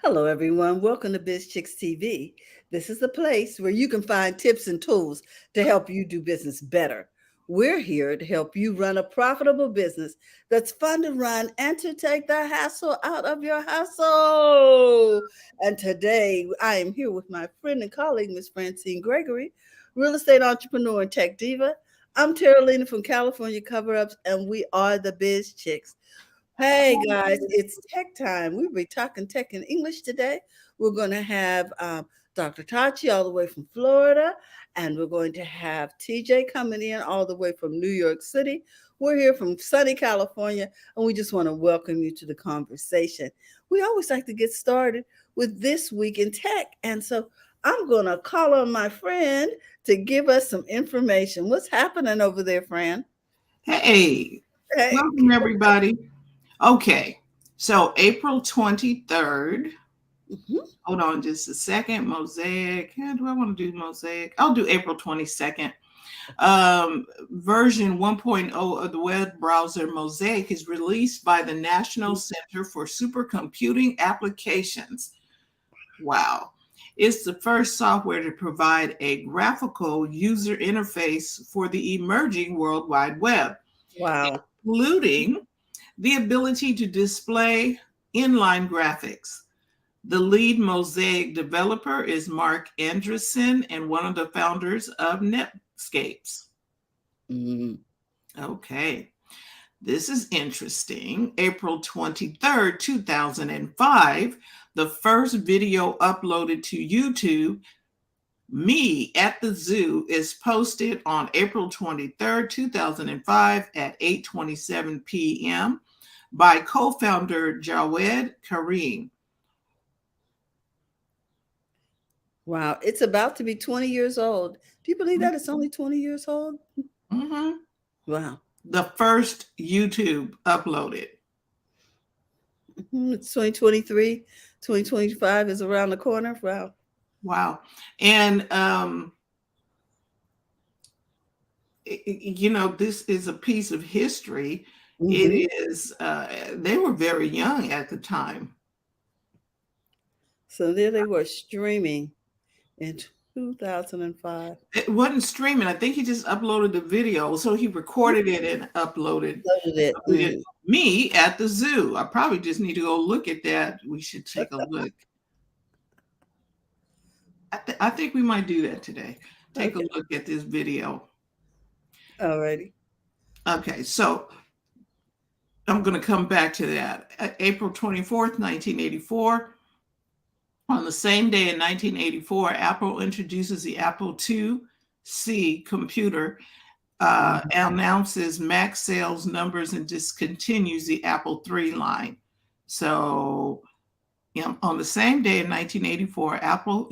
Hello, everyone. Welcome to BizChicks TV. This is the place where you can find tips and tools to help you do business better. We're here to help you run a profitable business that's fun to run and to take the hassle out of your hustle. And today I am here with my friend and colleague, Miss Francine Gregory, real estate entrepreneur and tech diva. I'm Terralina from California Cover Ups, and we are the Biz Chicks. Hey guys, it's tech time. We'll be talking tech in English today. We're going to have Dr. Tachi all the way from Florida, and we're going to have TJ coming in all the way from New York City. We're here from sunny California, and we just want to welcome you to the conversation. We always like to get started with this week in tech, and so I'm going to call on my friend to give us some information. What's happening over there, Fran? Hey, Hey. welcome everybody. Okay, so April 23rd. Mhm. Hold on just a second. Mosaic. Yeah, do I want to do Mosaic? I'll do April 22nd. Version 1.0 of the web browser Mosaic is released by the National Center for Supercomputing Applications. Wow. It's the first software to provide a graphical user interface for the emerging World Wide Web, Wow. including the ability to display inline graphics. The lead Mosaic developer is Mark Andreessen and one of the founders of Netscapes. Mm. Okay, this is interesting. April 23rd, 2005, the first video uploaded to YouTube, Me at the Zoo, is posted on April 23rd, 2005 at 8:27 p.m. by co-founder Jawed Karim. Wow. It's about to be 20 years old. Do you believe that it's only 20 years old? Mhm. Wow. The first YouTube uploaded. It's 2023. 2025 is around the corner. Wow. Wow. And this is a piece of history. Hmm. It is they were very young at the time. So there they were streaming in 2005. It wasn't streaming. I think he just uploaded the video. So he recorded it and Loaded it. uploaded Me at the Zoo. I probably just need to go look at that. We should take a look. I think we might do that today. Take a Okay. look at this video. Alrighty. Okay, so I'm going to come back to that. April 24th, 1984. On the same day in 1984, Apple introduces the Apple IIc computer, announces Mac sales numbers, and discontinues the Apple III line. So, on the same day in 1984,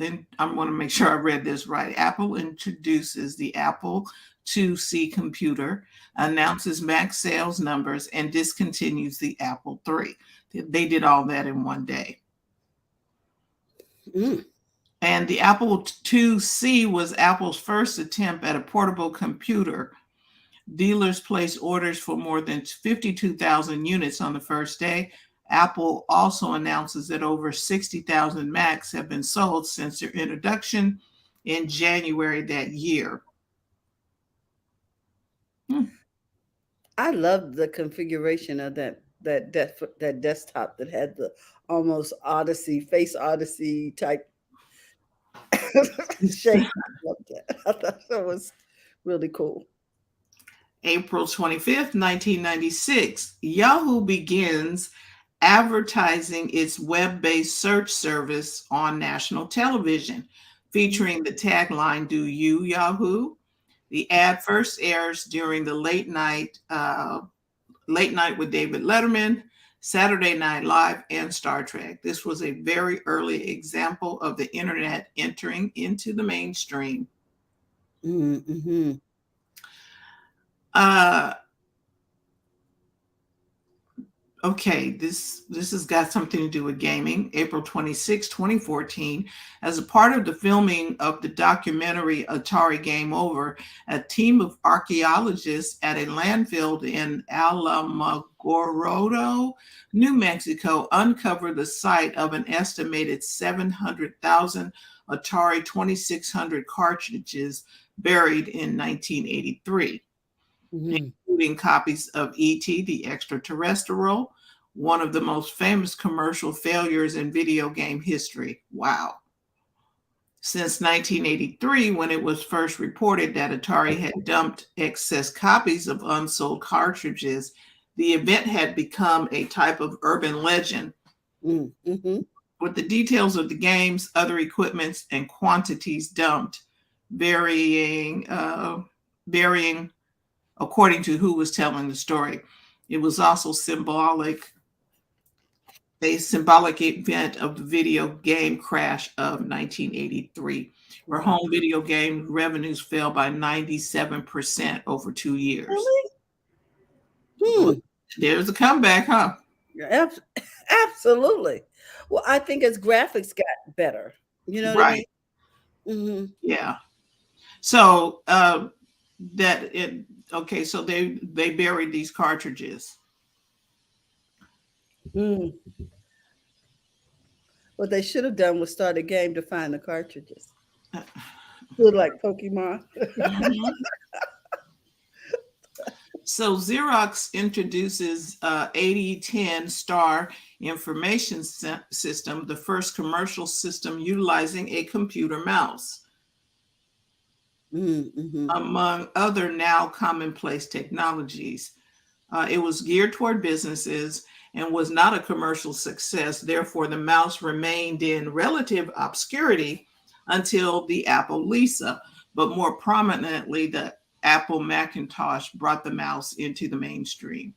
and I want to make sure I read this right. Apple introduces the Apple IIc computer, announces Mac sales numbers, and discontinues the Apple III. They did all that in one day. Mm. And the Apple IIc was Apple's first attempt at a portable computer. Dealers placed orders for more than 52,000 units on the first day. Apple also announces that over 60,000 Macs have been sold since their introduction in January that year. I loved the configuration of that desktop that had the almost Odyssey, face Odyssey type shape. I loved that. I thought that was really cool. April 25th, 1996, Yahoo begins advertising its web-based search service on national television, featuring the tagline, "Do you, Yahoo?" The ad first airs during the late night with David Letterman, Saturday Night Live, and Star Trek. This was a very early example of the internet entering into the mainstream. Mm-hmm. Uh, Okay, this has got something to do with gaming. April 26, 2014, as a part of the filming of the documentary Atari Game Over, a team of archaeologists at a landfill in Alamogordo, New Mexico, uncovered the site of an estimated 700,000 Atari 2600 cartridges buried in 1983. Including copies of E.T. the Extraterrestrial, one of the most famous commercial failures in video game history. Wow. Since 1983, when it was first reported that Atari had dumped excess copies of unsold cartridges, the event had become a type of urban legend. With the details of the games, other equipments, and quantities dumped varying according to who was telling the story. It was also a symbolic event of the video game crash of 1983, where home video game revenues fell by 97% over 2 years. Really? There's a comeback, huh? Absolutely. Well, I think as graphics got better, you know what I mean? Yeah. So so they buried these cartridges. What they should have done was start a game to find the cartridges. Look like Pokemon. So Xerox introduces 8010 Star Information System, the first commercial system utilizing a computer mouse. Among other now commonplace technologies. It was geared toward businesses and was not a commercial success. Therefore, the mouse remained in relative obscurity until the Apple Lisa, but more prominently, the Apple Macintosh brought the mouse into the mainstream.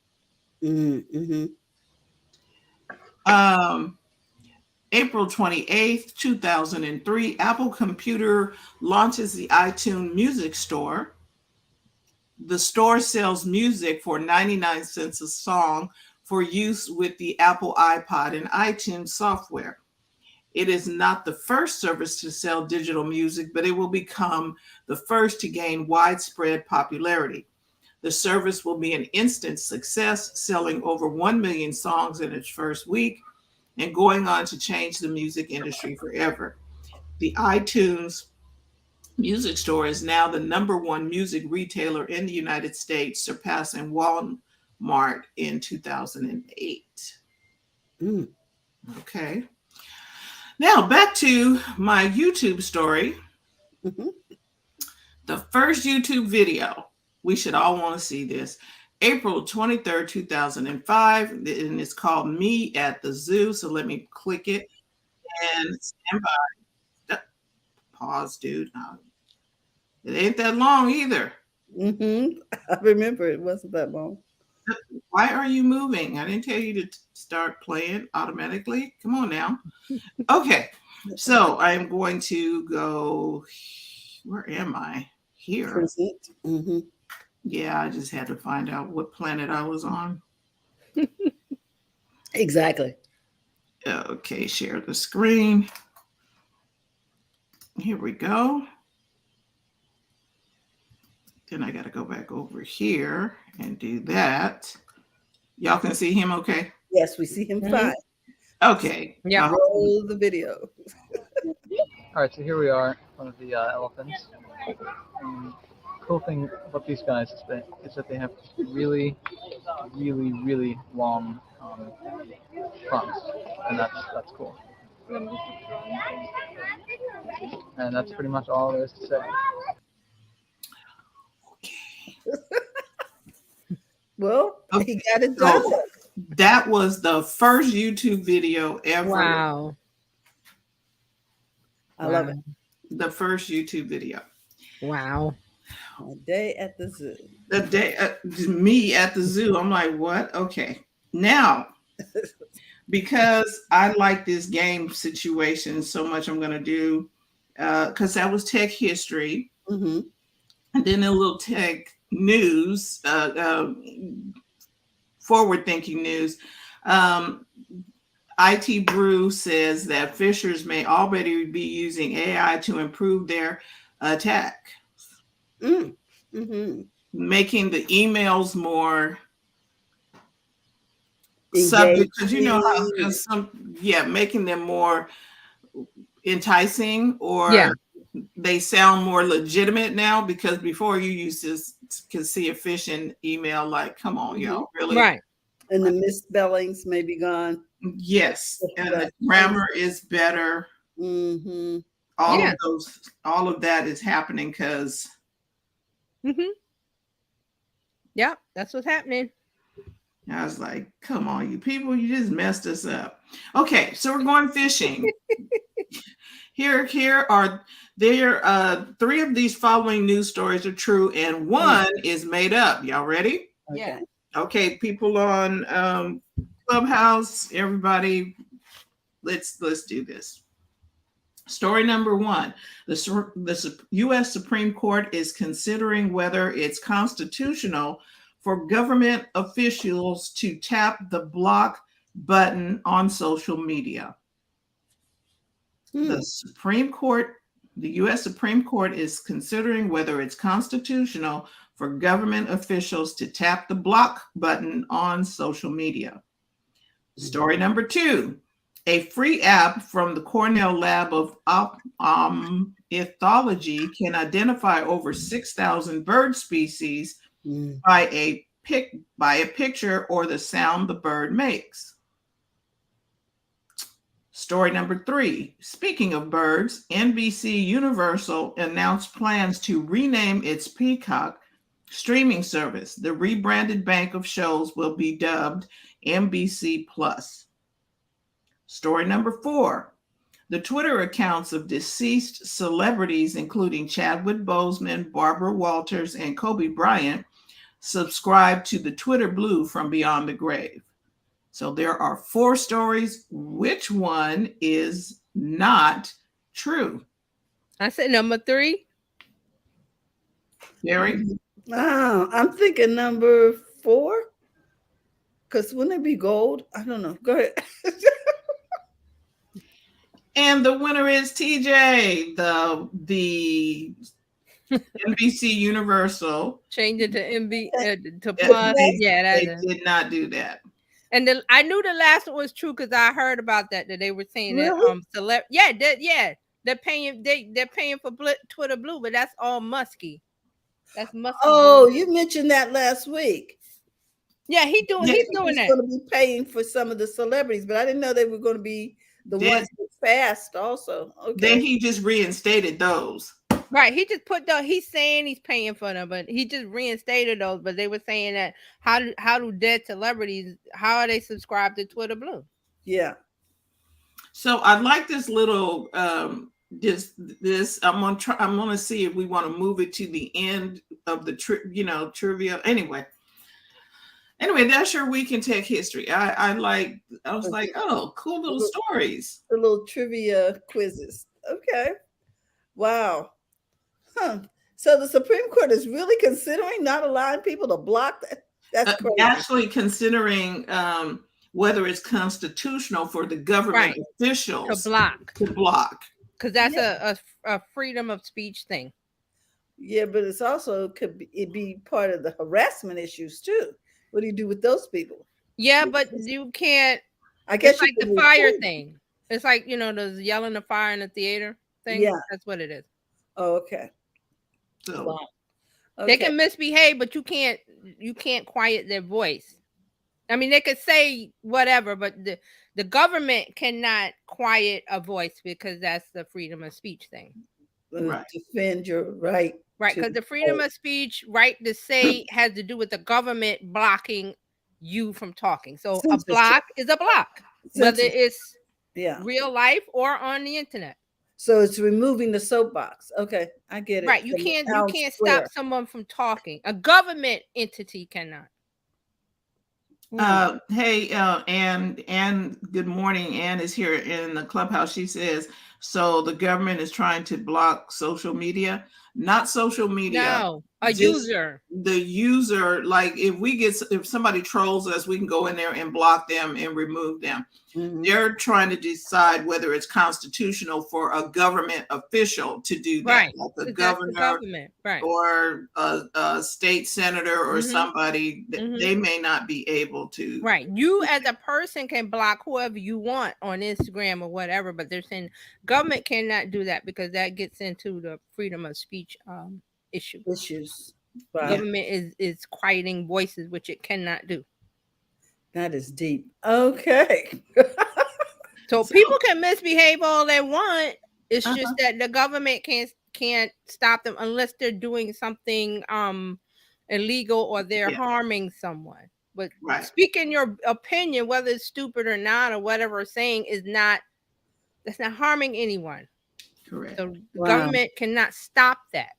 April 28th, 2003, Apple Computer launches the iTunes Music Store. The store sells music for 99 cents a song for use with the Apple iPod and iTunes software. It is not the first service to sell digital music, but it will become the first to gain widespread popularity. The service will be an instant success, selling over 1 million songs in its first week and going on to change the music industry forever. The iTunes Music Store is now the #1 music retailer in the United States, surpassing Walmart in 2008. Okay. Now back to my YouTube story. The first YouTube video, we should all want to see this. April 23rd, 2005, and it's called Me at the Zoo. So let me click it and stand by. Pause, dude. It ain't that long either. I remember it wasn't that long. Why are you moving? I didn't tell you to start playing automatically. Come on now. Okay, so I'm going to go. Where am I? Here. Yeah, I just had to find out what planet I was on. Exactly. Okay, share the screen. Here we go. Then I got to go back over here and do that. Y'all can see him okay? Yes, we see him fine. Okay. Yeah. Roll the video. All right, so here we are, one of the elephants. Cool thing about these guys is that they have really, really, really long fronts, and that's cool. And that's pretty much all there is to say. Well, he got it done. So that was the first YouTube video ever. Wow. I love it. The first YouTube video. Wow. A day at the zoo. The day me at the zoo. I'm like, what? Okay. Now, because I like this game situation so much, I'm going to do, because that was tech history. And then a little tech news, forward-thinking news. IT Brew says that phishers may already be using AI to improve their attack, making the emails more subject, because you know how making them more enticing, or they sound more legitimate now, because before you used to can see a phishing email like, come on, y'all, really? Right. And the misspellings may be gone. Yes, and the grammar is better. All of that is happening because yeah, that's what's happening. I was like, come on, you people, you just messed us up. Okay, so we're going fishing. Here are three of these following news stories are true, and one is made up. Y'all ready? Yeah. Okay, people on Clubhouse, everybody, let's do this. Story number one: the U.S. Supreme Court is considering whether it's constitutional for government officials to tap the block button on social media. The U.S. Supreme Court is considering whether it's constitutional for government officials to tap the block button on social media. Story number two: a free app from the Cornell Lab of Ethology can identify over 6,000 bird species by a picture or the sound the bird makes. Story number three: speaking of birds, NBC Universal announced plans to rename its Peacock streaming service. The rebranded bank of shows will be dubbed NBC Plus. Story number four: the Twitter accounts of deceased celebrities, including Chadwick Boseman, Barbara Walters, and Kobe Bryant, subscribe to the Twitter Blue from Beyond the Grave. So there are four stories. Which one is not true? I said number three. Gary? I'm thinking number four. Because wouldn't it be gold? I don't know. Go ahead. And the winner is TJ. The NBC Universal changed it to to Plus. They did not do that. And I knew the last one was true because I heard about that they were saying that they're paying for Twitter Blue, but that's all Muskie. That's Muskie. Oh, you mentioned that last week. Yeah, he's doing that. He's going to be paying for some of the celebrities, but I didn't know they were going to be the ones that fast also. Okay. Then he just reinstated those. Right. He just he's saying he's paying for them, but he just reinstated those. But they were saying that how do dead celebrities, how are they subscribed to Twitter Blue? Yeah. So I'd like this little this I'm gonna see if we want to move it to the end of the trivia. Anyway, that's your week in tech history. I was like, oh, cool little stories. The little trivia quizzes. Okay. Wow. So the Supreme Court is really considering not allowing people to block that. That's crazy. Actually considering whether it's constitutional for the government officials to block. Because that's a freedom of speech thing. Yeah, but it's also could be part of the harassment issues too. What do you do with those people? Yeah, but you can't. I guess it's like the fire thing. It's like the yelling the fire in the theater thing. Yeah, that's what it is. Oh, okay. So wow. Okay. They can misbehave, but you can't quiet their voice. I mean, they could say whatever, but the government cannot quiet a voice because that's the freedom of speech thing. Right. Defend your right. Right, because the freedom of speech, right to say, has to do with the government blocking you from talking. So a block is a block, whether it's real life or on the internet. So it's removing the soapbox. Okay, I get it. Right, you can't stop someone from talking. A government entity cannot. Hey, Ann, good morning. Ann is here in the Clubhouse. She says, so the government is trying to block social media, not social media. No, A just user. the user, like if somebody trolls us, we can go in there and block them and remove them. Mhm. They're trying to decide whether it's constitutional for a government official to do that, Right. like a 'Cause that's the governor government. Right. or a state senator or Mhm. somebody. Mhm. They may not be able to. Right. You as a person can block whoever you want on Instagram or whatever, but they're saying government cannot do that because that gets into the freedom of speech issue. Issues. Wow. Government is quieting voices, which it cannot do. That is deep. Okay. So people can misbehave all they want. It's Uh-huh. just that the government can't stop them unless they're doing something illegal or they're Yeah. harming someone. But Right. speaking your opinion, whether it's stupid or not, or whatever saying that's not harming anyone. Correct. So the Wow. government cannot stop that.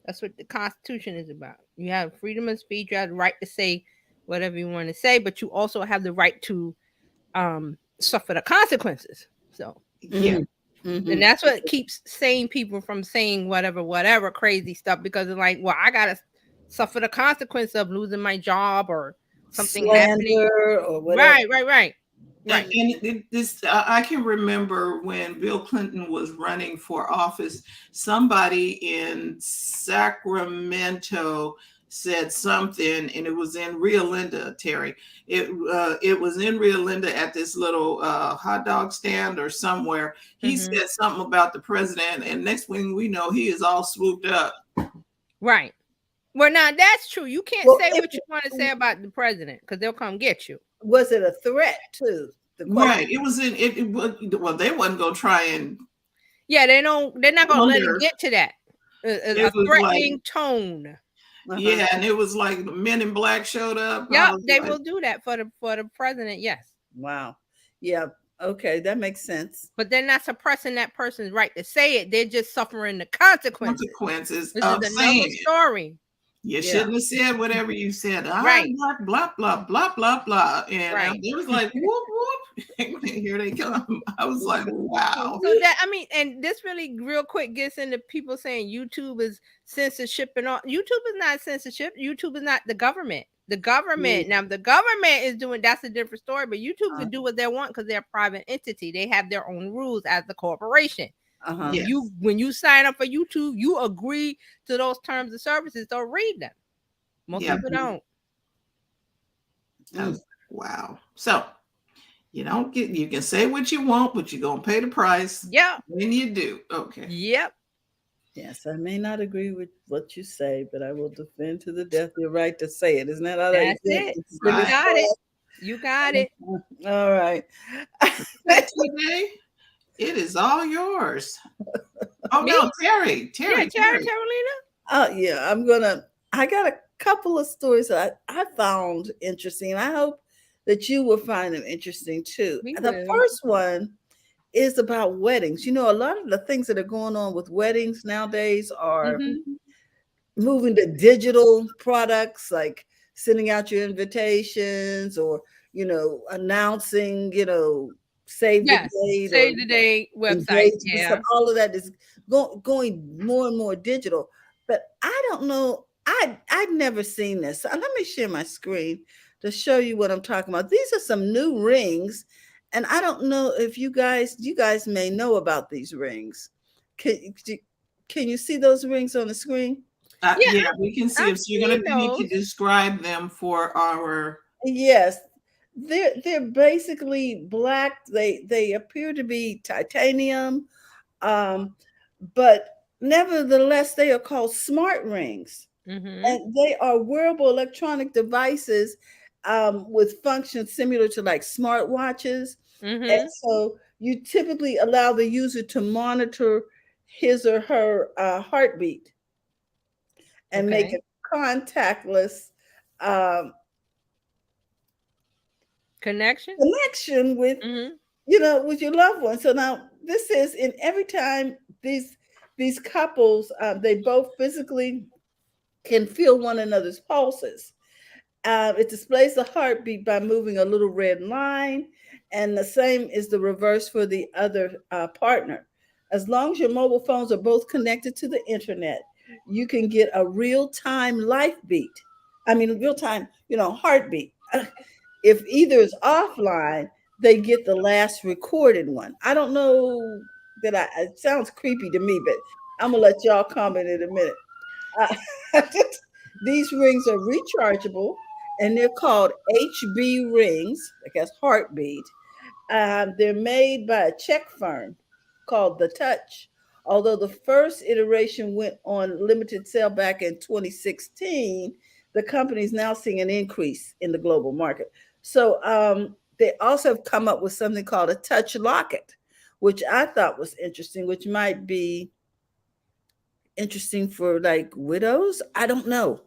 That's what the Constitution is about. You have freedom of speech. You have the right to say whatever you want to say, but you also have the right to suffer the consequences. So Yeah. Mhm. and that's what keeps sane people from saying whatever crazy stuff, because they're like, well, I gotta suffer the consequence of losing my job or something happening. Slander or whatever. Right. And I can remember when Bill Clinton was running for office, somebody in Sacramento said something, and it was in Rio Linda, Terry. It was in Rio Linda at this little hot dog stand or somewhere. He Mhm. said something about the president, and next thing we know, he is all swooped up. Right. Well, now that's true. You can't Well, say what you want to say about the president because they'll come get you. Was it a threat too? The question. Right. It was in it. Well, they wasn't gonna try and. Yeah, they're not gonna let it Wonder. get to that. A It was threatening tone. Uh-huh. Yeah, and it was like Men in Black showed up. Yeah, was they like, will do that for the president. Yes, Wow. Yeah. Okay, that makes sense. but they're not suppressing that person's right to say it. They're just suffering the consequences. consequences This of is saying another it. story. You Yeah. shouldn't have said whatever you said. Right. Blah, blah, blah, blah, blah, blah. And Right. it was like, whoop, whoop. Here they come. I was like, wow. So that, I mean, and this really real quick gets into people saying YouTube is censorship and all. YouTube is not censorship. YouTube is not the government. The government, now the government is doing, that's a different story, but YouTube can do what they want because they're a private entity. They have their own rules as the corporation. Uh-huh. Yes. When you sign up for YouTube, you agree to those terms of services. Don't read them. Most Yeah. people don't. I was like, wow. So you can say what you want, but you're gonna pay the price. Yeah. When you do. Okay. Yep. Yes, I may not agree with what you say, but I will defend to the death your right to say it. Isn't that how That's that it. is? You got it. You got it. All right. Today, it is all yours. Oh Me? no, Terry. Yeah, Carolina. I got a couple of stories that I found interesting. I hope that you will find them interesting too. We The will. first one is about weddings. You know, a lot of the things that are going on with weddings nowadays are moving to digital products, like sending out your invitations or, announcing, save Yes. the date. Save the date website. Yeah. All of that is going more and more digital. But I don't know. I've never seen this. So let me share my screen to show you what I'm talking about. These are some new rings. And I don't know if you guys may know about these rings. Can you see those rings on the screen? Yeah, we can see them. So you're going to need those. to describe them for our. Yes, they're basically black. They appear to be titanium, but nevertheless, they are called smart rings, and they are wearable electronic devices with functions similar to like smart watches. And so you typically allow the user to monitor his or her heartbeat and make it contactless connection with with your loved one. So now this is in every time these couples they both physically can feel one another's pulses. It displays the heartbeat by moving a little red line, and the same is the reverse for the other partner. As long as your mobile phones are both connected to the internet, you can get a real-time life beat. I mean, real-time, heartbeat. If either is offline, they get the last recorded one. I don't know that it sounds creepy to me, but I'm gonna let y'all comment in a minute. Uh, these rings are rechargeable and they're called HB rings, I guess heartbeat. They're made by a Czech firm called The Touch. Although the first iteration went on limited sale back in 2016, the company is now seeing an increase in the global market. So they also have come up with something called a touch locket, which I thought was interesting, which might be interesting for like widows. I don't know.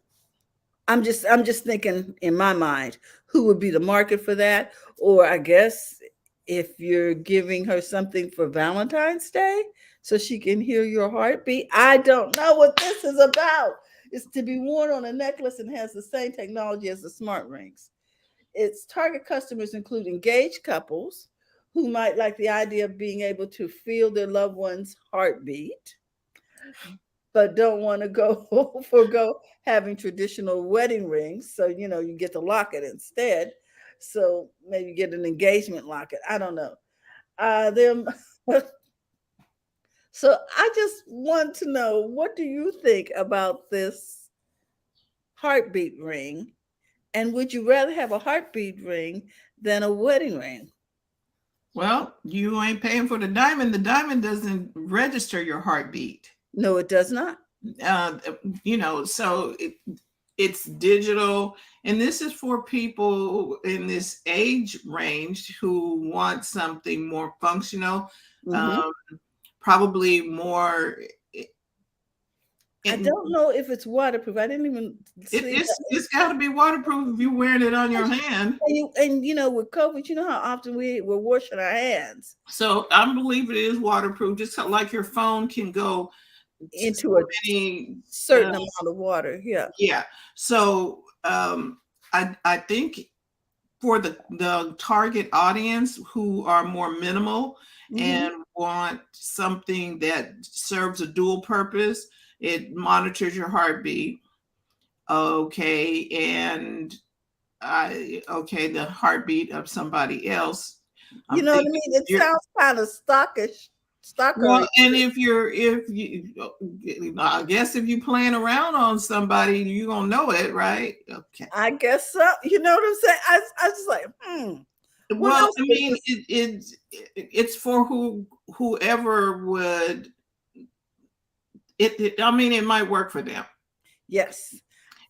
I'm just thinking in my mind who would be the market for that, or I guess if you're giving her something for Valentine's Day so she can hear your heartbeat. I don't know what this is about. It's to be worn on a necklace and has the same technology as the smart rings. Its target customers include engaged couples who might like the idea of being able to feel their loved one's heartbeat but don't want to go forego having traditional wedding rings. So, you get the locket instead. So maybe get an engagement locket. I don't know. Them. So I just want to know, what do you think about this heartbeat ring? And would you rather have a heartbeat ring than a wedding ring? Well, you ain't paying for the diamond. The diamond doesn't register your heartbeat. No, it does not. So it's digital. And this is for people in this age range who want something more functional, probably more. I don't know if it's waterproof. I didn't even see it's got to be waterproof if you're wearing it on your hand. And with COVID, you know how often we're washing our hands. So I believe it is waterproof, just like your phone can go into a certain amount of water. Yeah. So I think for the target audience who are more minimal and want something that serves a dual purpose, it monitors your heartbeat. Okay. And the heartbeat of somebody else. You know what I mean? It sounds kind of stockish. Well, and if you, I guess if you playing around on somebody, you gonna know it, right? Okay. I guess so. You know what I'm saying? I was just like, Well, I mean, it's for whoever would. I mean, it might work for them. Yes.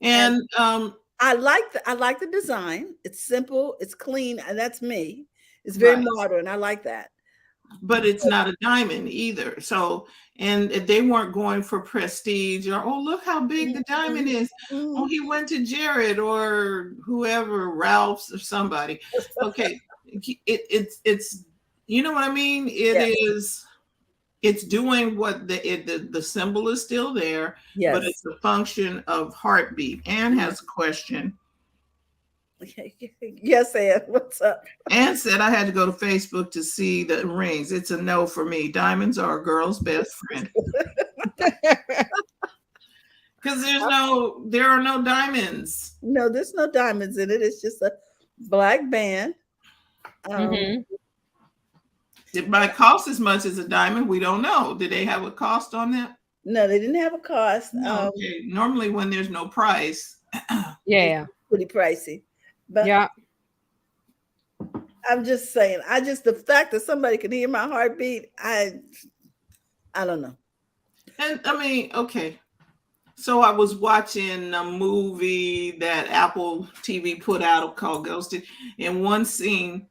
And I like the design. It's simple. It's clean, and that's me. It's very modern. I like that. But it's not a diamond either. So, and they weren't going for prestige or, oh, look how big the diamond is. Oh, he went to Jared or whoever, Ralph's or somebody. Okay. It's you know what I mean? It's doing what the symbol is still there, but it's a function of heartbeat. Anne has a question. Yes, Ann, what's up? Ann said I had to go to Facebook to see the rings. It's a no for me. Diamonds are a girl's best friend. Because there are no diamonds. No, there's no diamonds in it. It's just a black band. It might cost as much as a diamond. We don't know. Did they have a cost on that? No, they didn't have a cost. No, okay. Normally when there's no price. Yeah. It's pretty pricey. But yeah. I'm just saying, the fact that somebody can hear my heartbeat, I don't know. And I mean, okay. So I was watching a movie that Apple TV put out called Ghosted. In one scene,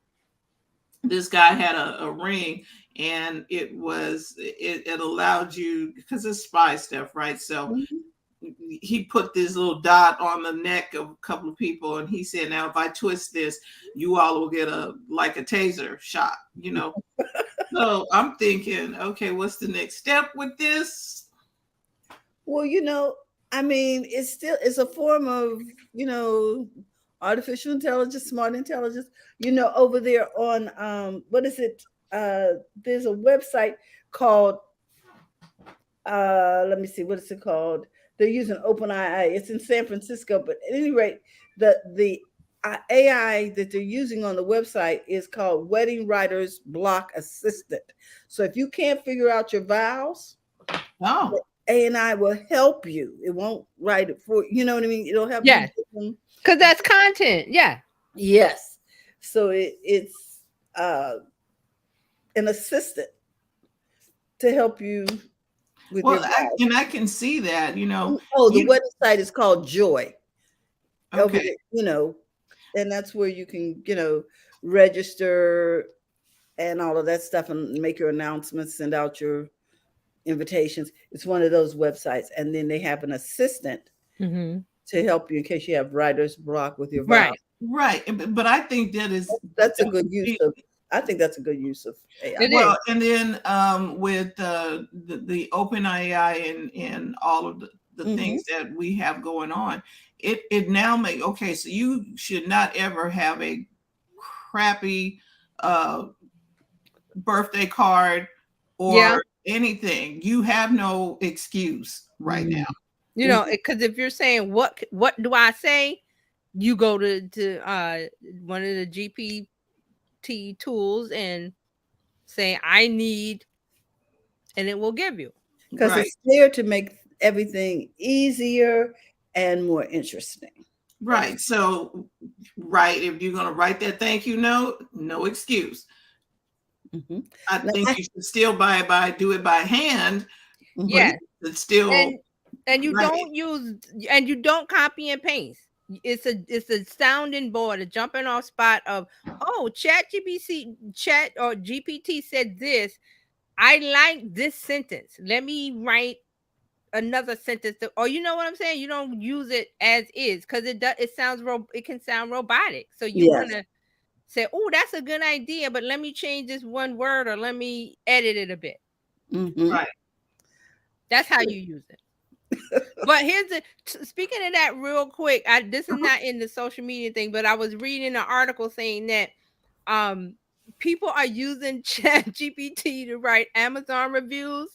this guy had a ring, and it allowed you, because it's spy stuff, right? So he put this little dot on the neck of a couple of people, and he said, now if I twist this, you all will get a taser shot, So I'm thinking, okay, what's the next step with this? Well, I mean, it's a form of, artificial intelligence, smart intelligence, over there on what is it? There's a website called let me see, what is it called? They're using OpenAI. It's in San Francisco, but at any rate, the AI that they're using on the website is called Wedding Writers Block Assistant. So if you can't figure out your vows, Oh, AI will help you. It won't write it for you. Know what I mean? It'll help you. Yes, because that's content. Yeah. Yes. So it's uh, an assistant to help you with your well, vows. and I can see that, Oh, the you, website is called Joy. Over okay, there, and that's where you can, register and all of that stuff and make your announcements, send out your invitations. It's one of those websites. And then they have an assistant Mm-hmm. to help you in case you have writer's block with your vows. Right. right. But I think that is, That's a that good would use be, of, I think that's a good use of AI. It well, is. and then with the open AI and all of the Hmm. things that we have going on, it now make okay. So you should not ever have a crappy uh, birthday card Yeah. or anything. You have no excuse right now. Because if you're saying what do I say, you go to one of the GPT tools and say I need, and it will give you. Because Right, it's there to make everything easier and more interesting. That's right. So, right, if you're gonna write that thank you note, no excuse. mhm. I Now, think you should still do it by hand, but mhm. Yes. you should still And you write it. don't use, and you don't copy and paste. It's a sounding board, a jumping off spot of, oh, chat or GPT said this. I like this sentence. Let me write another sentence or you know what I'm saying? You don't use it as is because it can sound robotic. So you want Yes. to say, oh, that's a good idea, but let me change this one word or let me edit it a bit. Hmm. Right. That's how you use it. But speaking of that real quick, this is not in the social media thing, but I was reading an article saying that um people are using Chat GPT to write Amazon reviews,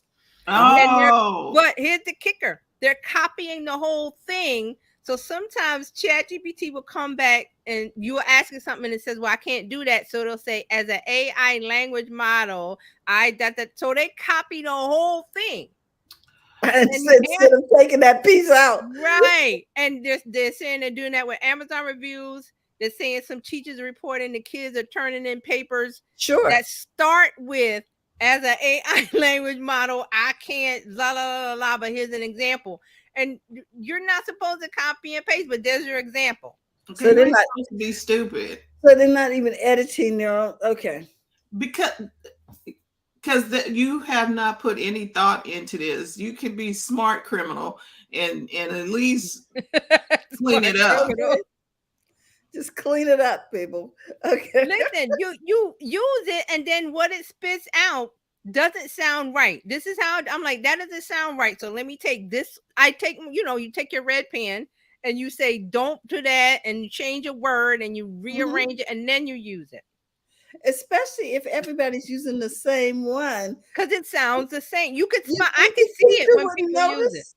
and Oh, but here's the kicker: they're copying the whole thing. So sometimes Chat GPT will come back and you are asking something and it says, "Well, I can't do that." So it'll say, "As an AI language model, I that." So they copy the whole thing. And And instead of taking that piece out. right. And they're saying they're doing that with Amazon reviews. They're saying some teachers are reporting the kids are turning in papers Sure. that start with, as an AI language model, I can't la la la la, but here's an example. And you're not supposed to copy and paste, but there's your example. okay. So You they're ain't not supposed to be stupid so they're not even editing their own. Okay. because you have not put any thought into this. You can be smart criminal and at least clean Smart it up. criminal. Okay. Just clean it up, people. Okay. Listen, you use it, and then what it spits out doesn't sound right. This is how I'm like, that doesn't sound right. So let me take this. You take your red pen and you say don't do that, and you change a word and you Mhm. rearrange it, and then you use it Especially if everybody's using the same one. because it sounds the same. You could You, spot. I you can think see it they when wouldn't people use it. notice?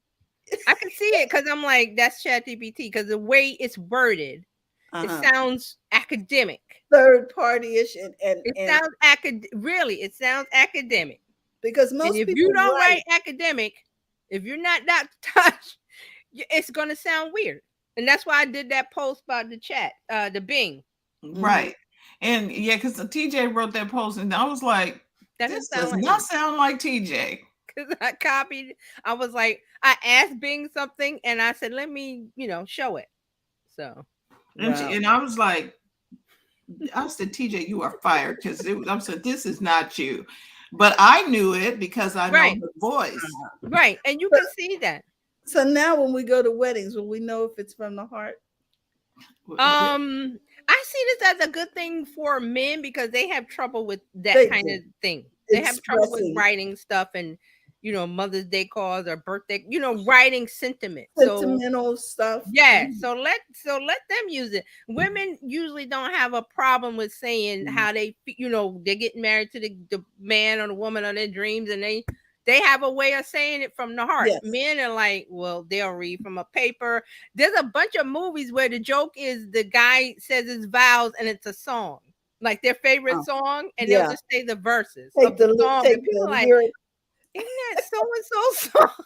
I can see it because I'm like, that's ChatGPT because the way it's worded, it Uh-huh. sounds academic. Third party-ish It and sounds really, it sounds academic. because And most if you people don't write. write academic, if you're not that touch, it's gonna sound weird. And that's why I did that post about the chat, the Bing. Mhm. Right. And yeah, because TJ wrote that post, and I was like, That doesn't this sound does like not him. sound like TJ. Because I copied, I was like, I asked Bing something and I said, let me, show it. So Wow. And I was like, I said, TJ, you are fired because I said, this is not you. But I knew it because I know right, the voice. right. And you So, can see that. so now when we go to weddings, will we know if it's from the heart? I see this as a good thing for men because they have trouble with that They kind do. of thing. They have trouble with Expressing writing stuff and Mother's Day calls or birthday, writing sentiment. So sentimental stuff. yeah, Mhm. so let them use it. Women usually don't have a problem with saying how they they get married to the man or the woman of their dreams and they they have a way of saying it from the heart. Yes. Men are like, well, they'll read from a paper. There's a bunch of movies where the joke is the guy says his vows and it's a song, like their favorite song, and they'll just say the verses of the song, and people are like, lyric. isn't that so and so song?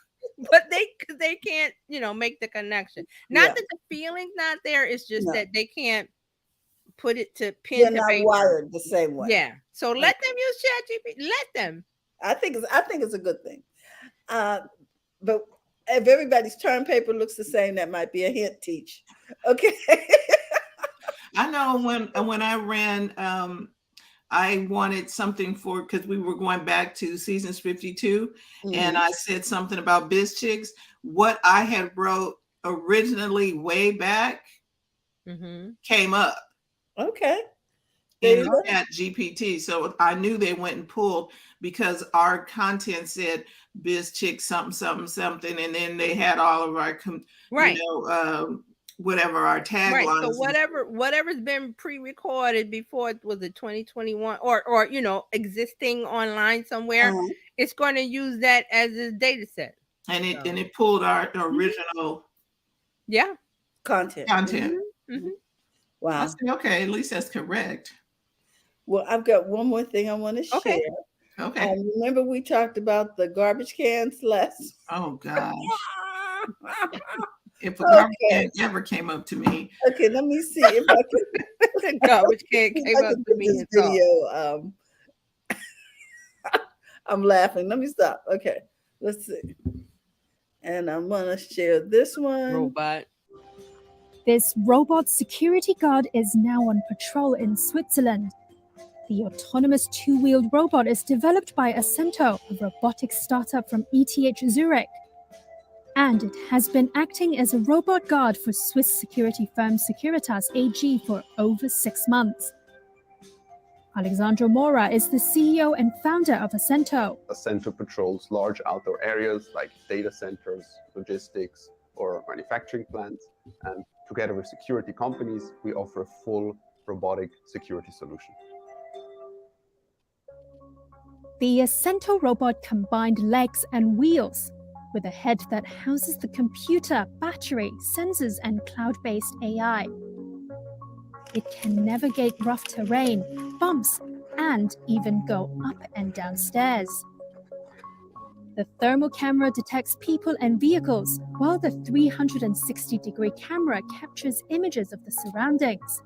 But they can't, make the connection. Not that the feeling's not there, it's just that they can't put it to pen They're to not paper. wired the same way. Yeah. So let them use ChatGPT. Let them. I think it's a good thing. But if everybody's term paper looks the same, that might be a hint, Teach. Okay. I know when I ran, I wanted something because we were going back to seasons 52, and I said something about BizChicks. What I had wrote originally way back came up. Okay. In Chat GPT. So I knew they went and pulled, because our content said BizChicks something, and then they had all of our whatever our taglines. Right. So whatever's been pre-recorded before, was it 2021 or existing online somewhere, it's going to use that as a data set. And it pulled our original content. Wow. I said, okay, at least that's correct. Well, I've got one more thing I want to share. Okay. Remember we talked about the garbage cans last? Oh gosh. If a garbage can ever came up to me. Okay, let me see if I can. The garbage can came up to me. This video. I'm laughing. Let me stop. Okay, let's see. And I'm gonna share this one. Robot. This robot security guard is now on patrol in Switzerland. The autonomous two-wheeled robot is developed by Acento, a robotics startup from ETH Zurich. And it has been acting as a robot guard for Swiss security firm Securitas AG for over 6 months. Alexandro Mora is the CEO and founder of Acento. Acento patrols large outdoor areas like data centers, logistics, or manufacturing plants. And together with security companies, we offer a full robotic security solution. The Acento robot combined legs and wheels, with a head that houses the computer, battery, sensors, and cloud-based AI. It can navigate rough terrain, bumps, and even go up and down stairs. The thermal camera detects people and vehicles, while the 360-degree camera captures images of the surroundings.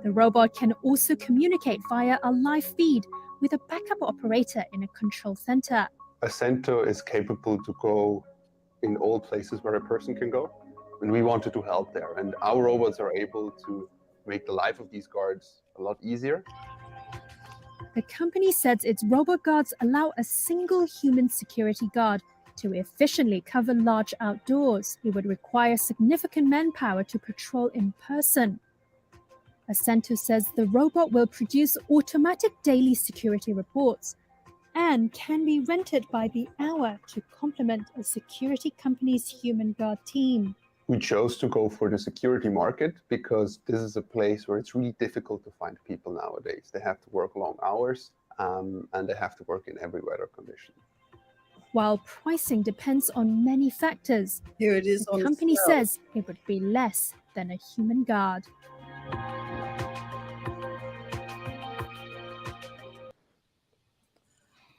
The robot can also communicate via a live feed with a backup operator in a control center. Acento is capable to go in all places where a person can go, and we wanted to help there. And our robots are able to make the life of these guards a lot easier. The company says its robot guards allow a single human security guard to efficiently cover large outdoors. It would require significant manpower to patrol in person. Acento says the robot will produce automatic daily security reports and can be rented by the hour to complement a security company's human guard team. We chose to go for the security market because this is a place where it's really difficult to find people nowadays. They have to work long hours and they have to work in every weather condition. While pricing depends on many factors, here it is. The company says it would be less than a human guard.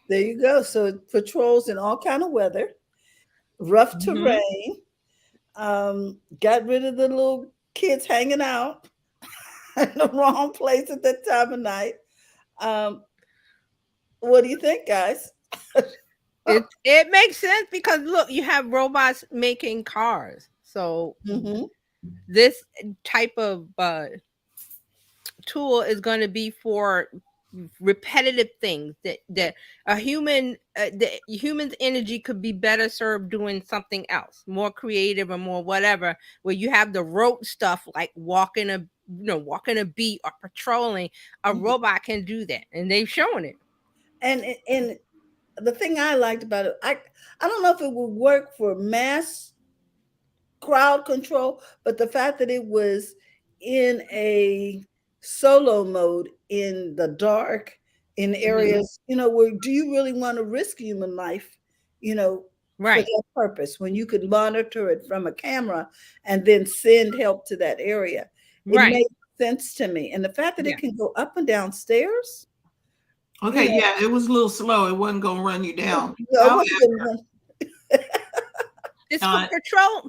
There you go. So it patrols in all kind of weather, rough terrain. Got rid of the little kids hanging out in the wrong place at that time of night. What do you think, guys? It makes sense because look, you have robots making cars. So this type of tool is going to be for repetitive things that a human the human's energy could be better served doing something else, more creative or more whatever, where you have the rote stuff like walking a beat or patrolling. A robot can do that, and they've shown it. And the thing I liked about it, I don't know if it would work for mass crowd control, but the fact that it was in a solo mode in the dark, in areas, where do you really want to risk human life you know, for Right. that purpose, when you could monitor it from a camera and then send help to that area. It Right. made sense to me. And the fact that Yeah. it can go up and down stairs, Okay, you know, yeah, it was a little slow. It wasn't going to run you down. it wasn't However, It's uh,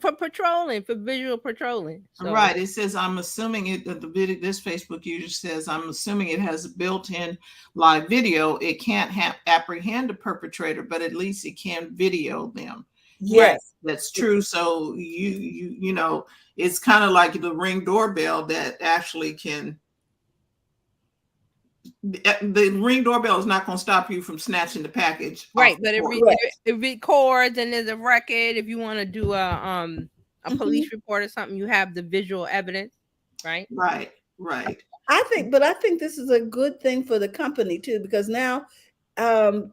for patrolling, for visual patrolling. So right, it says, I'm assuming it, that the video, this Facebook user says, I'm assuming it has a built-in live video. It can't apprehend a perpetrator, but at least it can video them. yes, That's true. So you know, it's kind of like the Ring doorbell that actually can. The Ring doorbell is not going to stop you from snatching the package. right, off but the porch. it records and there's a record. If you want to do a police report or something, you have the visual evidence, right? Right, right. I think this is a good thing for the company too, because now the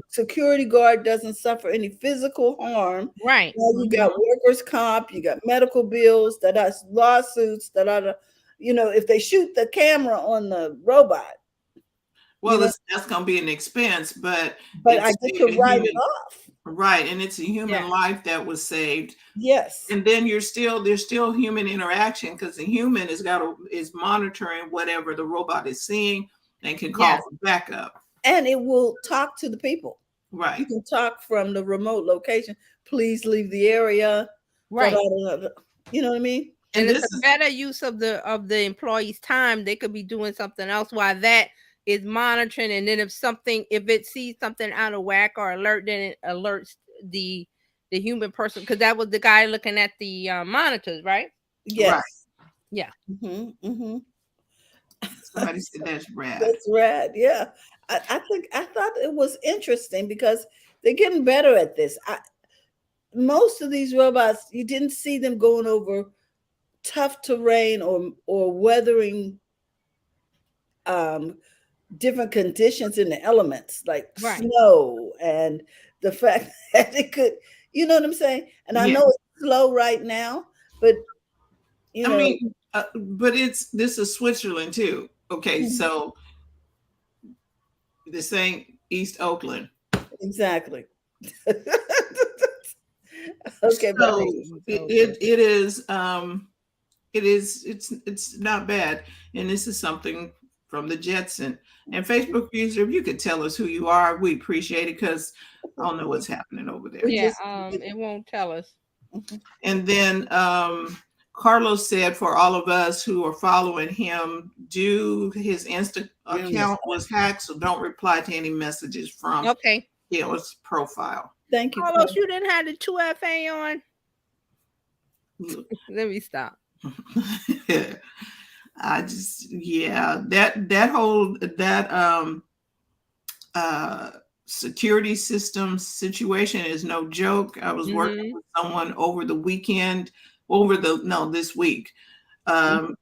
security guard doesn't suffer any physical harm. Right. Now you got workers' comp, you got medical bills, that are lawsuits, that are, you know, if they shoot the camera on the robot. Well, You know, that's going to be an expense, but I get to write it off. Right, and it's a human Yeah. life that was saved. Yes. And then there's still human interaction, because the human is monitoring whatever the robot is seeing and can call Yes. for backup. And it will talk to the people. You Right. can talk from the remote location. Please leave the area. Right. You know what I mean? And And it's a better use of the employee's time. They could be doing something else while that is monitoring. And then if it sees something out of whack or alert, then it alerts the human person, because that was the guy looking at the monitors, right? Yes. Right. Yeah. Somebody said that's rad. That's rad. Yeah. I thought it was interesting because they're getting better at this. Most of these robots, you didn't see them going over tough terrain or weathering different conditions in the elements, like snow, and the fact that it could, you know what I'm saying? And I know it's slow right now, but you know, I mean, but this is Switzerland too. Okay, so this ain't East Oakland. Exactly. Okay, so it's not bad, and this is something from the Jetson. And Facebook user, if you could tell us who you are, we appreciate it, because I don't know what's happening over there. Yeah, it won't tell us. And then Carlos said, for all of us who are following him, his Insta account was hacked, so don't reply to any messages from his profile. Thank you, Carlos. You didn't have the 2FA on. Let me stop. I just, that whole security system situation is no joke. I was working with someone over the weekend, this week,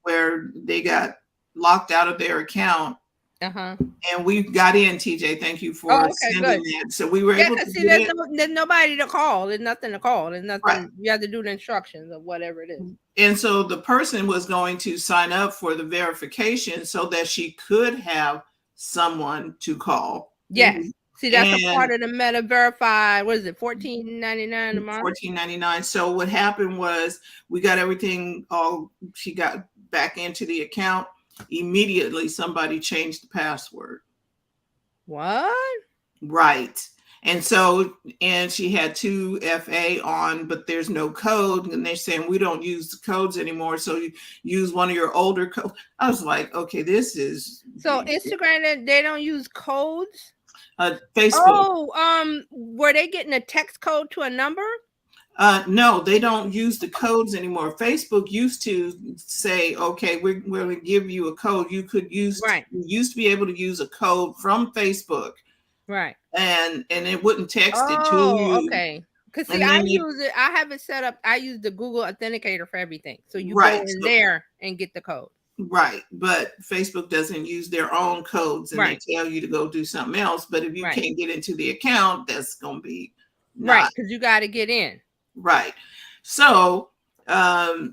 where they got locked out of their account. And we got in, TJ. Thank you for sending that. So we were able to see, there's nobody to call. There's nothing to call. There's nothing. Right. You have to do the instructions or whatever it is. And so the person was going to sign up for the verification so that she could have someone to call. Yes. See, that's a part of the Meta Verify. What is it? $14.99 a month. $14.99. So what happened was we got everything she got back into the account. Immediately somebody changed the password. What? Right. And she had 2FA on, but there's no code, and they're saying we don't use the codes anymore, so you use one of your older codes. I was like, okay, this is so Instagram, they don't use codes. Facebook. Were they getting a text code to a number? No, they don't use the codes anymore. Facebook used to say, okay, we're going to give you a code. You could use, you used to be able to use a code from Facebook. Right. And it wouldn't text it to you. Okay. Because see, I use it. I have it set up. I use the Google Authenticator for everything. So you go in there and get the code. Right. But Facebook doesn't use their own codes, and they tell you to go do something else. But if you can't get into the account, that's going to be right, because you got to get in. Right. So I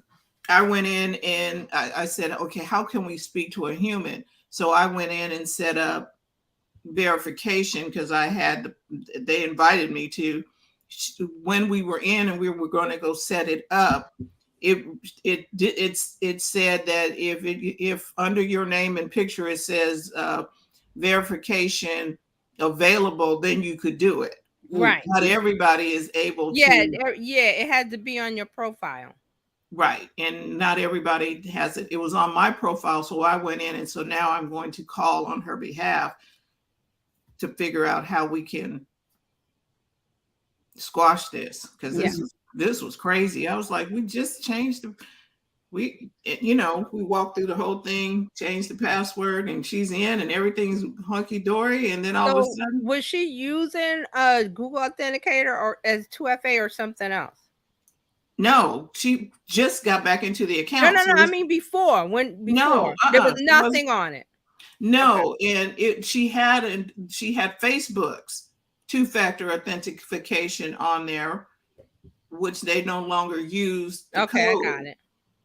went in and I said, okay, how can we speak to a human? So I went in and set up verification because they invited me to. When we were in and we were going to go set it up, it said that if under your name and picture it says verification available, then you could do it. Right. Not everybody is able Yeah, to. yeah, it had to be on your profile. Right. And not everybody has it. It was on my profile. So I went in. And so now I'm going to call on her behalf to figure out how we can squash this. Because this was crazy. I was like, we just changed we walked through the whole thing, changed the password, and she's in and everything's hunky-dory. And then all of a sudden. Was she using a Google Authenticator or as 2FA or something else? No, she just got back into the account. No. I mean before. There was nothing on it. No, okay. And she had Facebook's two-factor authentication on there, which they no longer use. Okay, I got it.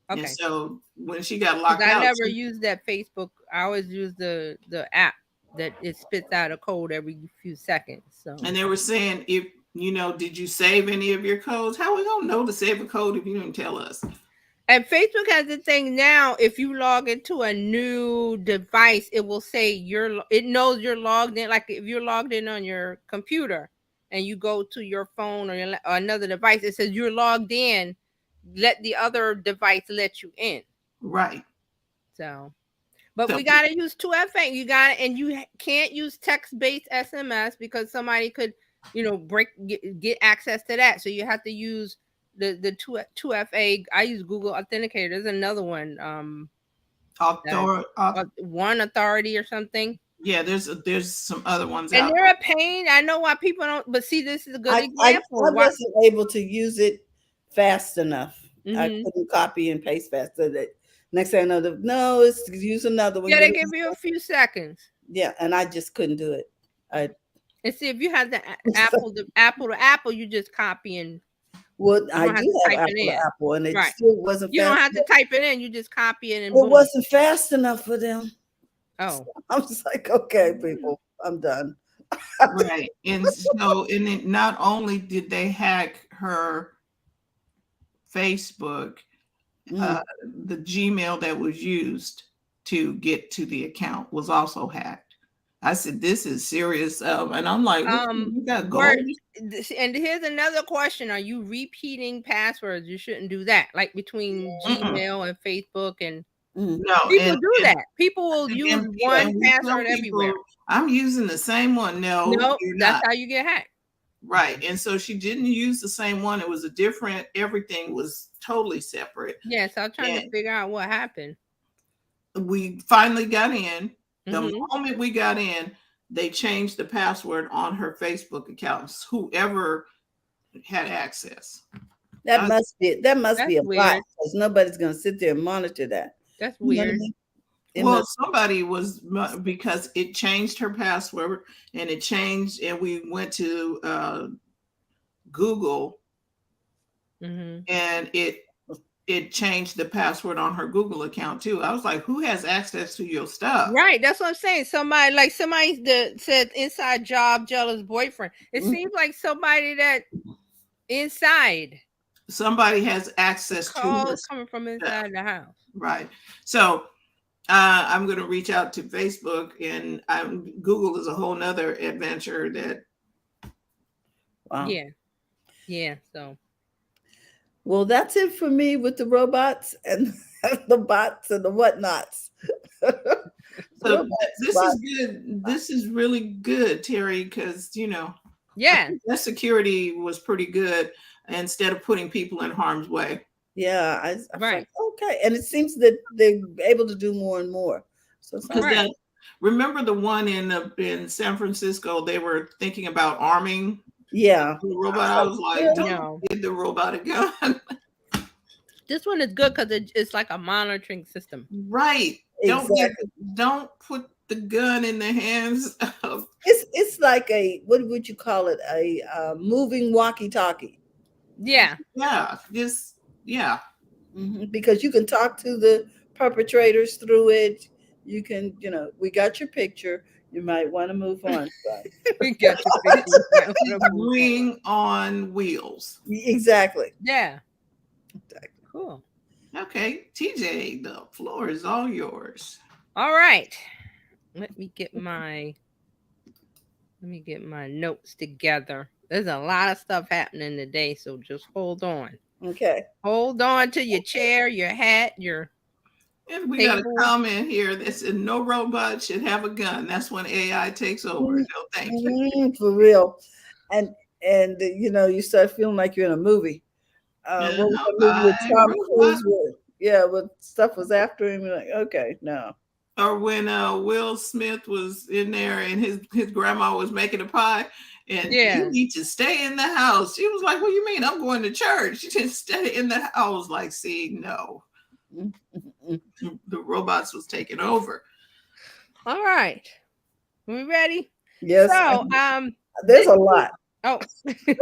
Okay. And so when she got locked out, I never used that Facebook. I always use the app that it spits out a code every few seconds. So. And they were saying, did you save any of your codes? How we gonna know to save a code if you didn't tell us? And Facebook has the thing now, if you log into a new device, it will say it knows you're logged in. Like if you're logged in on your computer and you go to your phone or another device, it says you're logged in. Let the other device let you in. Right. So. But we got to use 2FA. You can't use text-based SMS because somebody could, get access to that. So you have to use the 2FA. I use Google Authenticator. There's another one. One Authority or something. Yeah, there's some other ones and out. They're a pain. I know why people don't. But see, this is a good example. I wasn't able to use it fast enough. Mm-hmm. I couldn't copy and paste fast. So that next thing I know, it's use another one. Yeah, they give you a few seconds. Yeah, and I just couldn't do it. And see, if you have the Apple to Apple, you just copy and. Well, I do have Apple to Apple, and it still wasn't. You don't have to type it in; you just copy it. And it wasn't fast enough for them. Oh, so I was like, okay, people, I'm done. Right, and so, and then not only did they hack her Facebook, the Gmail that was used to get to the account was also hacked. I said, this is serious. And I'm like, you got gold? And here's another question. Are you repeating passwords? You shouldn't do that. Like between Gmail and Facebook and no, people do that. People will use one password everywhere. I'm using the same one. No, that's how you get hacked. Right. And so she didn't use the same one. It was everything was totally separate. Yeah. So I'm trying to figure out what happened. We finally got in. The moment we got in, they changed the password on her Facebook accounts. Whoever had access. That must be a bot, because nobody's going to sit there and monitor that. That's weird. Well, somebody was, because it changed her password and it changed, and we went to Google and it changed the password on her Google account too. I was like, who has access to your stuff? Right. That's what I'm saying. Somebody that said inside job, jealous boyfriend. It seems like somebody that inside. Somebody has access to her coming from inside the house. Right. So I'm going to reach out to Facebook, and Google is a whole nother adventure that. Wow. Yeah. So. Well, that's it for me with the robots and the bots and the whatnots. So this is good. This is really good, Terry, because, that security was pretty good instead of putting people in harm's way. Yeah, I right. Okay. And it seems that they're able to do more and more. So it's remember the one in San Francisco, they were thinking about arming the robot. I was like, don't give the robot a gun. This one is good because it's like a monitoring system. Right. Exactly. Don't put the gun in the hands of. It's like what would you call it? A moving walkie-talkie. Yeah. Yeah. Because you can talk to the perpetrators through it. you can, we got your picture. You might want to move on. Son. We got your picture. You might wanna move on. Ring on wheels. Exactly. Yeah. Exactly. Cool. Okay, TJ, the floor is all yours. All right. Let me get my notes together. There's a lot of stuff happening today, so just hold on. Okay. Hold on to your chair, your hat, your And we got a table. comment here that said no robot should have a gun. That's when AI takes over. No, thank you. For real. And you start feeling like you're in a movie. What was that movie with I Tom robot. Cruise? Yeah, when stuff was after him. You're like, okay, no. Or when Will Smith was in there and his grandma was making a pie, and you need to stay in the house. She was like, "What do you mean? I'm going to church." She didn't stay in the house. Like, see, no, the robots was taking over. All right, we ready? Yes. So, there's a lot. Oh, this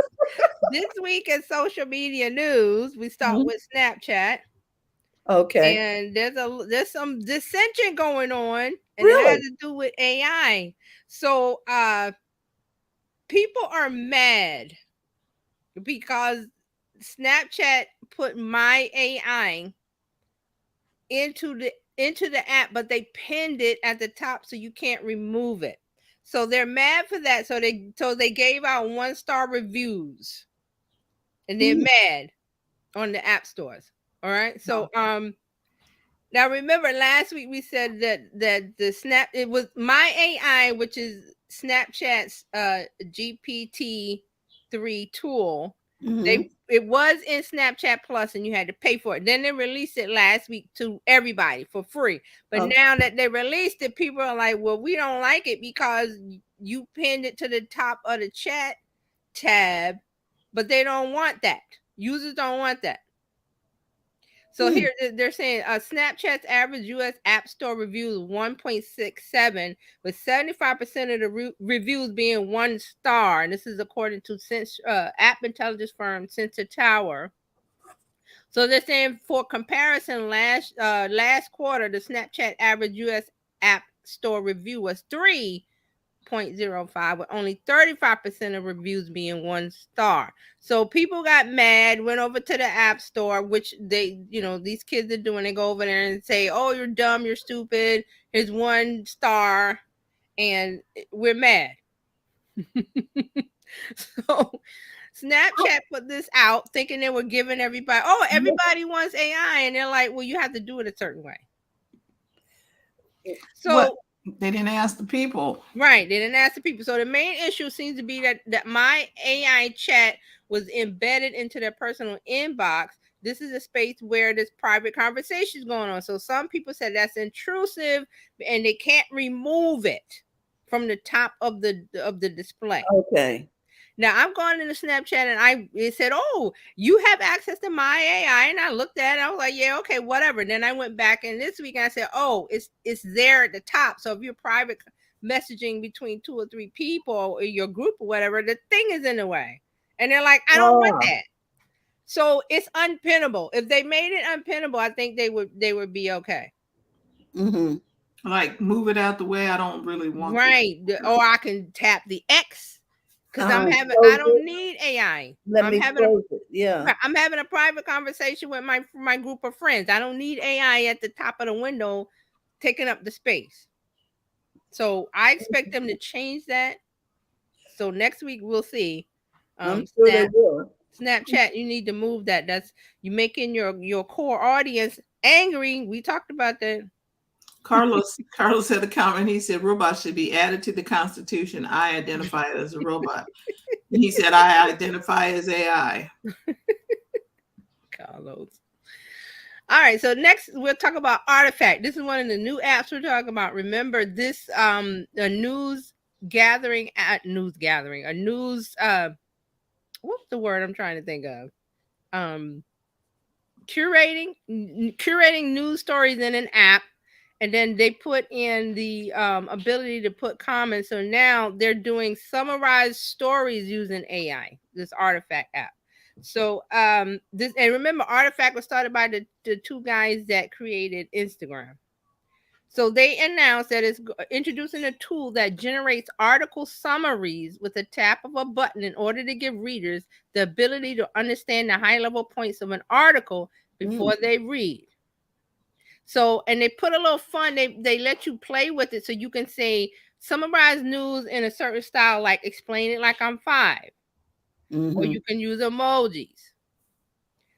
week in social media news, we start with Snapchat. Okay. And there's some dissension going on, and Really? it has to do with AI. So people are mad because Snapchat put my AI into the app, but they pinned it at the top so you can't remove it. So they're mad for that. So they gave out 1-star reviews, and they're mad on the app stores. All right. So now remember last week we said that it was my AI, which is Snapchat's GPT-3 tool. It was in Snapchat Plus and you had to pay for it. Then they released it last week to everybody for free. But now that they released it, people are like, well, we don't like it because you pinned it to the top of the chat tab, but they don't want that. Users don't want that. So here they're saying Snapchat's average U.S. App Store review is 1.67, with 75% of the reviews being 1 star. And this is according to app intelligence firm Sensor Tower. So they're saying for comparison, last quarter, the Snapchat average U.S. App Store review was 3.05, with only 35% of reviews being 1 star. So people got mad, went over to the app store, which these kids are doing. They go over there and say, oh, you're dumb, you're stupid, here's 1 star, and we're mad. So Snapchat put this out thinking they were giving everybody, everybody wants AI, and they're like, well, you have to do it a certain way. So they didn't ask the people. Right. They didn't ask the people. So the main issue seems to be that my AI chat was embedded into their personal inbox. This is a space where this private conversation is going on. So some people said that's intrusive and they can't remove it from the top of the display. Okay. Now I'm going into Snapchat and it said, oh, you have access to my AI. And I looked at it. I was like, yeah, okay, whatever. Then I went back in this week and I said, oh, it's there at the top. So if you're private messaging between 2 or 3 people or your group or whatever, the thing is in the way. And they're like, I don't want that. So it's unpinnable. If they made it unpinnable, I think they would be okay. Like move it out the way. I don't really want or I can tap the X. Because I don't need AI. Let me close it. Yeah. I'm having a private conversation with my group of friends. I don't need AI at the top of the window taking up the space. So I expect them to change that. So next week we'll see. I'm sure they will. Snapchat, you need to move that. That's you making your core audience angry. We talked about that. Carlos had a comment. He said robots should be added to the Constitution. I identify as a robot. He said I identify as AI. Carlos. All right, so next we'll talk about Artifact. This is one of the new apps we're talking about. Remember this a news what's the word I'm trying to think of? Curating news stories in an app. And then they put in the ability to put comments. So now they're doing summarized stories using AI, this Artifact app. So and remember, Artifact was started by the 2 guys that created Instagram. So they announced that it's introducing a tool that generates article summaries with a tap of a button in order to give readers the ability to understand the high-level points of an article before they read. So, and they put a little fun, they let you play with it so you can say, summarize news in a certain style, like explain it like I'm 5. Or you can use emojis.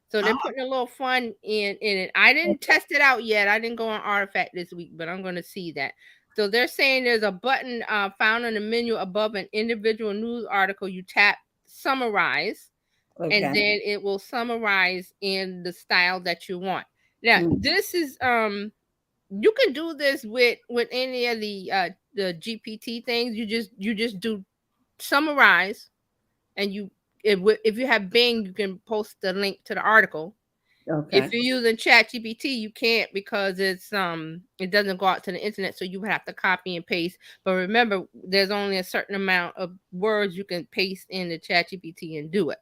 So they're putting a little fun in it. I didn't test it out yet. I didn't go on Artifact this week, but I'm going to see that. So they're saying there's a button found in the menu above an individual news article. You tap summarize, and then it will summarize in the style that you want. Now, this is you can do this with any of the GPT things. You just do summarize, and if you have Bing, you can post the link to the article. If you're using ChatGPT, you can't, because it's it doesn't go out to the internet, so you have to copy and paste. But remember, there's only a certain amount of words you can paste in the ChatGPT and do it.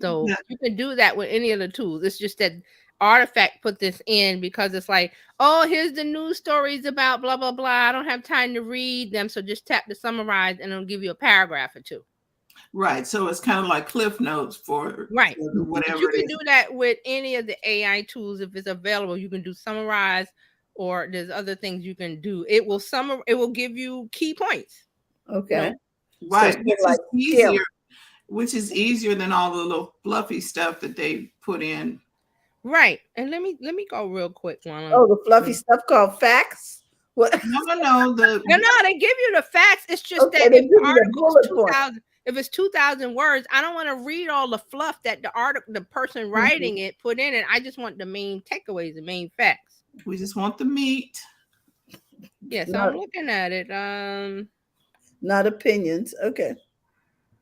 So you can do that with any of the tools. It's just that Artifact put this in because it's like, oh, here's the news stories about blah blah blah. I don't have time to read them, so just tap the summarize and it'll give you a paragraph or two. Right. So it's kind of like Cliff Notes for whatever. You can do that with any of the AI tools if it's available. You can do summarize, or there's other things you can do. It will give you key points. Okay. Right. So which is easier than all the little fluffy stuff that they put in. Right. And let me go real quick. The fluffy stuff called facts? What? No, they give you the facts. It's just that if it's 2,000 words, I don't want to read all the fluff that the person writing it put in it. I just want the main takeaways, the main facts. We just want the meat. Yeah, so I'm looking at it. Not opinions. Okay.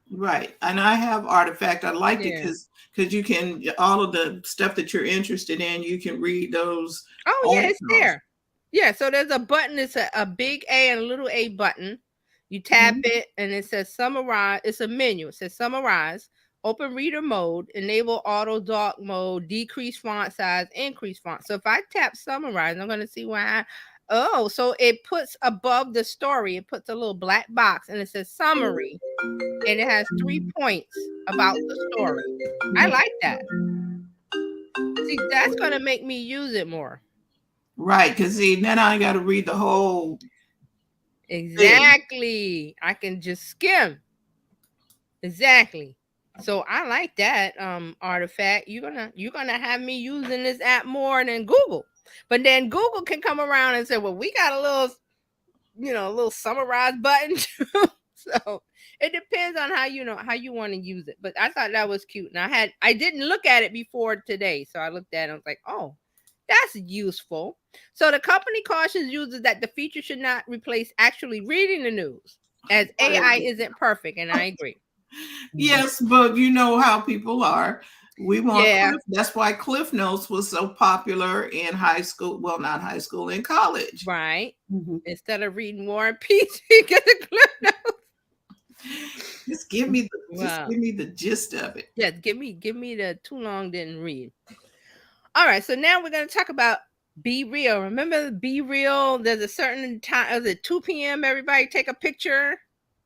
Right. And I have Artifact. I like it because you can, all of the stuff that you're interested in, you can read those. Oh, yeah, it's there. Yeah, so there's a button. It's a big A and a little A button. You tap it and it says summarize. It's a menu. It says summarize, open reader mode, enable auto dark mode, decrease font size, increase font. So if I tap summarize, I'm going to see so it puts above the story, it puts a little black box and it says summary, and it has 3 points about the story. I like that. See, that's going to make me use it more. Right, because then I got to read the whole. Exactly. I can just skim. Exactly. So I like that Artifact. You're gonna have me using this app more than Google. But then Google can come around and say, well, we got a little summarize button. So it depends on how you want to use it. But I thought that was cute. And I didn't look at it before today. So I looked at it and I was like, oh, that's useful. So the company cautions users that the feature should not replace actually reading the news, as AI isn't perfect, and I agree. Yes, but you know how people are. We want that's why Cliff Notes was so popular in high school. Well, not high school, in college. Right. Instead of reading War and Peace, you get the Cliff Notes. Just give me the gist of it. Yes, give me the too long didn't read. All right, so now we're going to talk about Be Real. Remember Be Real? There's a certain time, is it 2 p.m.? Everybody take a picture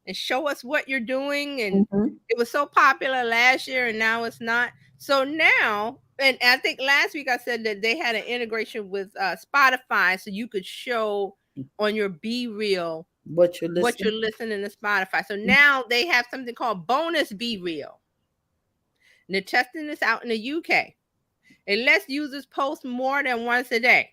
and show us what you're doing. And it was so popular last year, and now it's not. So now, and I think last week I said that they had an integration with Spotify, so you could show on your Be Real what you're listening to Spotify. So now they have something called Bonus Be Real. And they're testing this out in the UK. It lets users post more than once a day.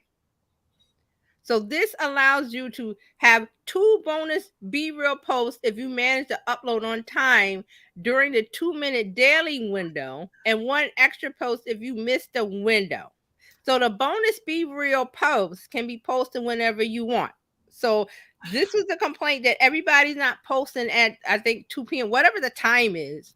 So this allows you to have 2 bonus Be Real posts if you manage to upload on time during the 2-minute daily window, and 1 extra post if you missed the window. So the bonus Be Real posts can be posted whenever you want. So this was the complaint that everybody's not posting at, I think, 2 p.m., whatever the time is.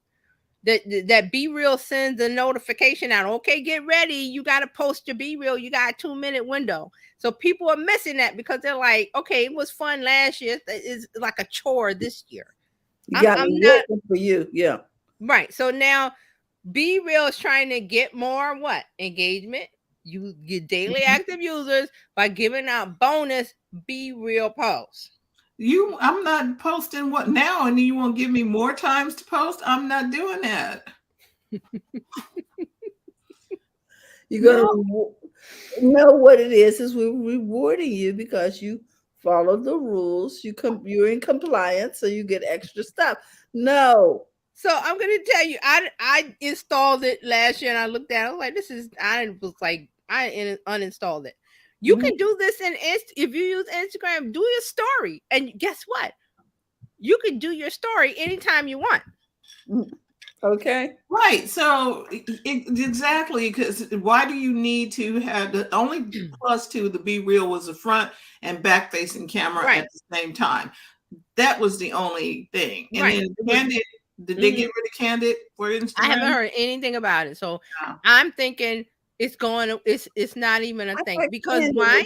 That Be Real sends a notification out. Okay, get ready. You got to post your Be Real. You got a 2-minute window. So people are missing that because they're like, okay, it was fun last year. It's like a chore this year. I'm not for you. Yeah. Right. So now Be Real is trying to get more engagement, You get daily active users by giving out bonus Be Real posts. I'm not posting what now, and you want to give me more times to post? I'm not doing that. You're going to know what it is we're rewarding you because you follow the rules. You're in compliance, so you get extra stuff. No. So I'm gonna tell you, I installed it last year and I looked at it. I was like, I uninstalled it. You can do this if you use Instagram, do your story. And guess what? You can do your story anytime you want. Okay. Right. So exactly, because why do you need to have the only plus to the Be Real was the front and back facing camera at the same time? That was the only thing. And then Candid, did they get rid of Candid for Instagram? I haven't heard anything about it. So I'm thinking it's not even a thing. Because why?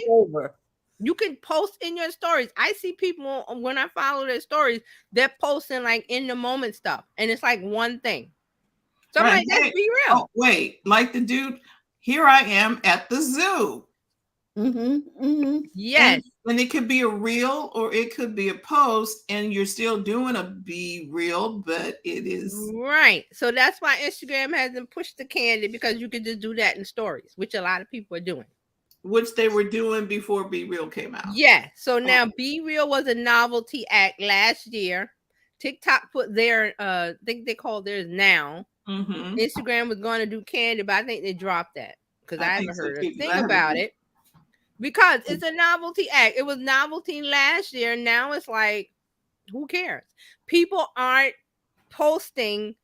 You can post in your stories. I see people when I follow their stories, they're posting like in the moment stuff, and it's like one thing. So I'm like, let's be real. Oh, wait, like the dude, here I am at the zoo. Yes. And it could be a reel or it could be a post, and you're still doing a Be Real, but it is right. So that's why Instagram hasn't pushed the Candid, because you can just do that in stories, which a lot of people are doing. Which they were doing before Be Real came out. Yeah. So now Be Real was a novelty act last year. TikTok put their I think they called theirs now. Instagram was going to do Candid, but I think they dropped that because I haven't heard a thing about it. Because it's a novelty act. It was novelty last year. Now it's like, who cares? People aren't posting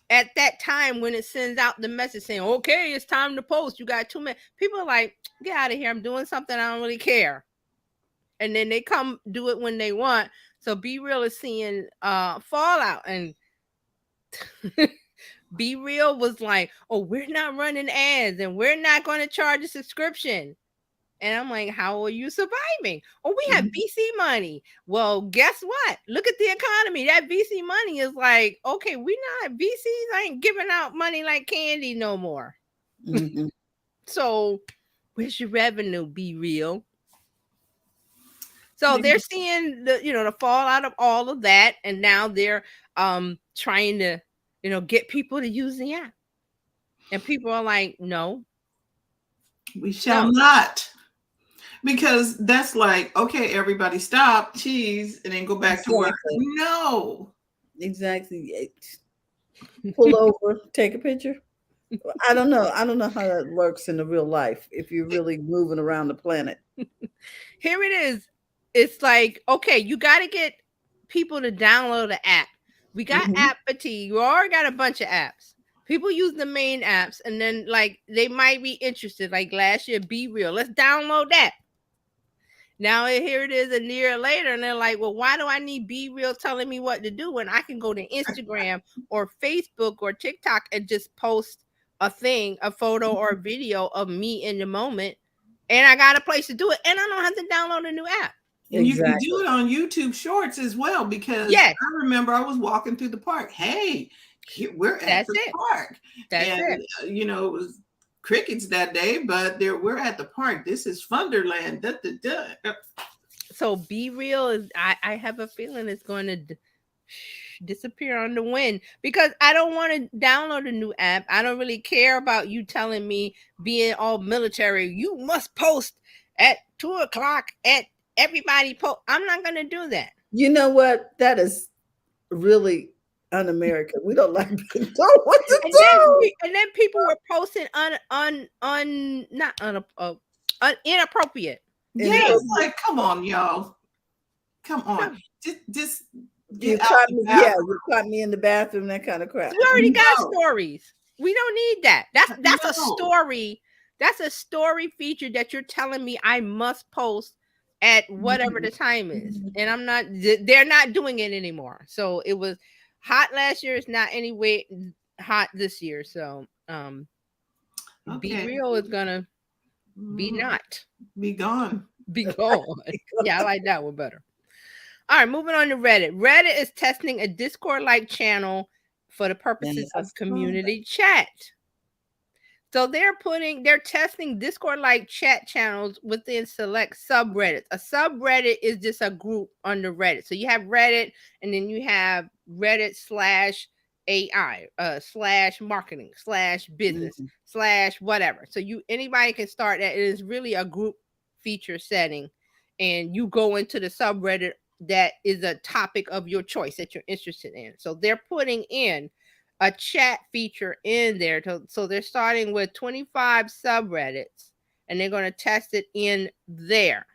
at that time when it sends out the message saying, okay, it's time to post. You got 2 minutes. People are like, get out of here. I'm doing something. I don't really care. And then they come do it when they want. So Be Real is seeing fallout. And Be Real was like, oh, we're not running ads and we're not going to charge a subscription. And I'm like, how are you surviving? Oh, we have VC money. Well, guess what? Look at the economy. That VC money is like, okay, VCs ain't giving out money like candy no more. So where's your revenue? Be Real. So they're seeing the fallout of all of that. And now they're trying to, get people to use the app. And people are like, no. We shall not. Because that's like, okay, everybody stop, cheese, and then go back to work. No. Exactly. Pull over, take a picture. I don't know. I don't know how that works in the real life if you're really moving around the planet. Here it is. It's like, okay, you got to get people to download the app. We got app fatigue. We already got a bunch of apps. People use the main apps, and then like they might be interested. Like last year, Be Real. Let's download that. Now here it is a year later, and they're like, well, why do I need Be Real telling me what to do when I can go to Instagram or Facebook or TikTok and just post a photo or a video of me in the moment, and I got a place to do it, and I don't have to download a new app. And you can do it on YouTube Shorts as well, because I remember I was walking through the park. Hey, we're at the park. And it was crickets that day, but we're at the park. This is Funderland. So Be Real is I have a feeling it's going to disappear on the wind, because I don't want to download a new app. I don't really care about you telling me, being all military, you must post at 2:00 at everybody post. I'm not going to do that. You know what? That is really un-American. We don't like being told what to do. And then people were posting inappropriate. Yeah, it's like, come on, y'all. Come on. Just you caught me in the bathroom, that kind of crap. We already got stories. We don't need that. That's a story. That's a story feature that you're telling me I must post at whatever the time is. And they're not doing it anymore. So it was hot last year. It's not anyway hot this year. So Be Real is gonna be gone. Be gone. Yeah, I like that one better. All right, moving on to Reddit. Reddit is testing a Discord-like channel for the purposes of community chat. So they're testing Discord-like chat channels within select subreddits. A subreddit is just a group under Reddit. So you have Reddit, and then you have Reddit /AI, /marketing, /business, /whatever. So anybody can start that. It is really a group feature setting, and you go into the subreddit that is a topic of your choice that you're interested in. So they're putting in a chat feature in there. So they're starting with 25 subreddits, and they're going to test it in there.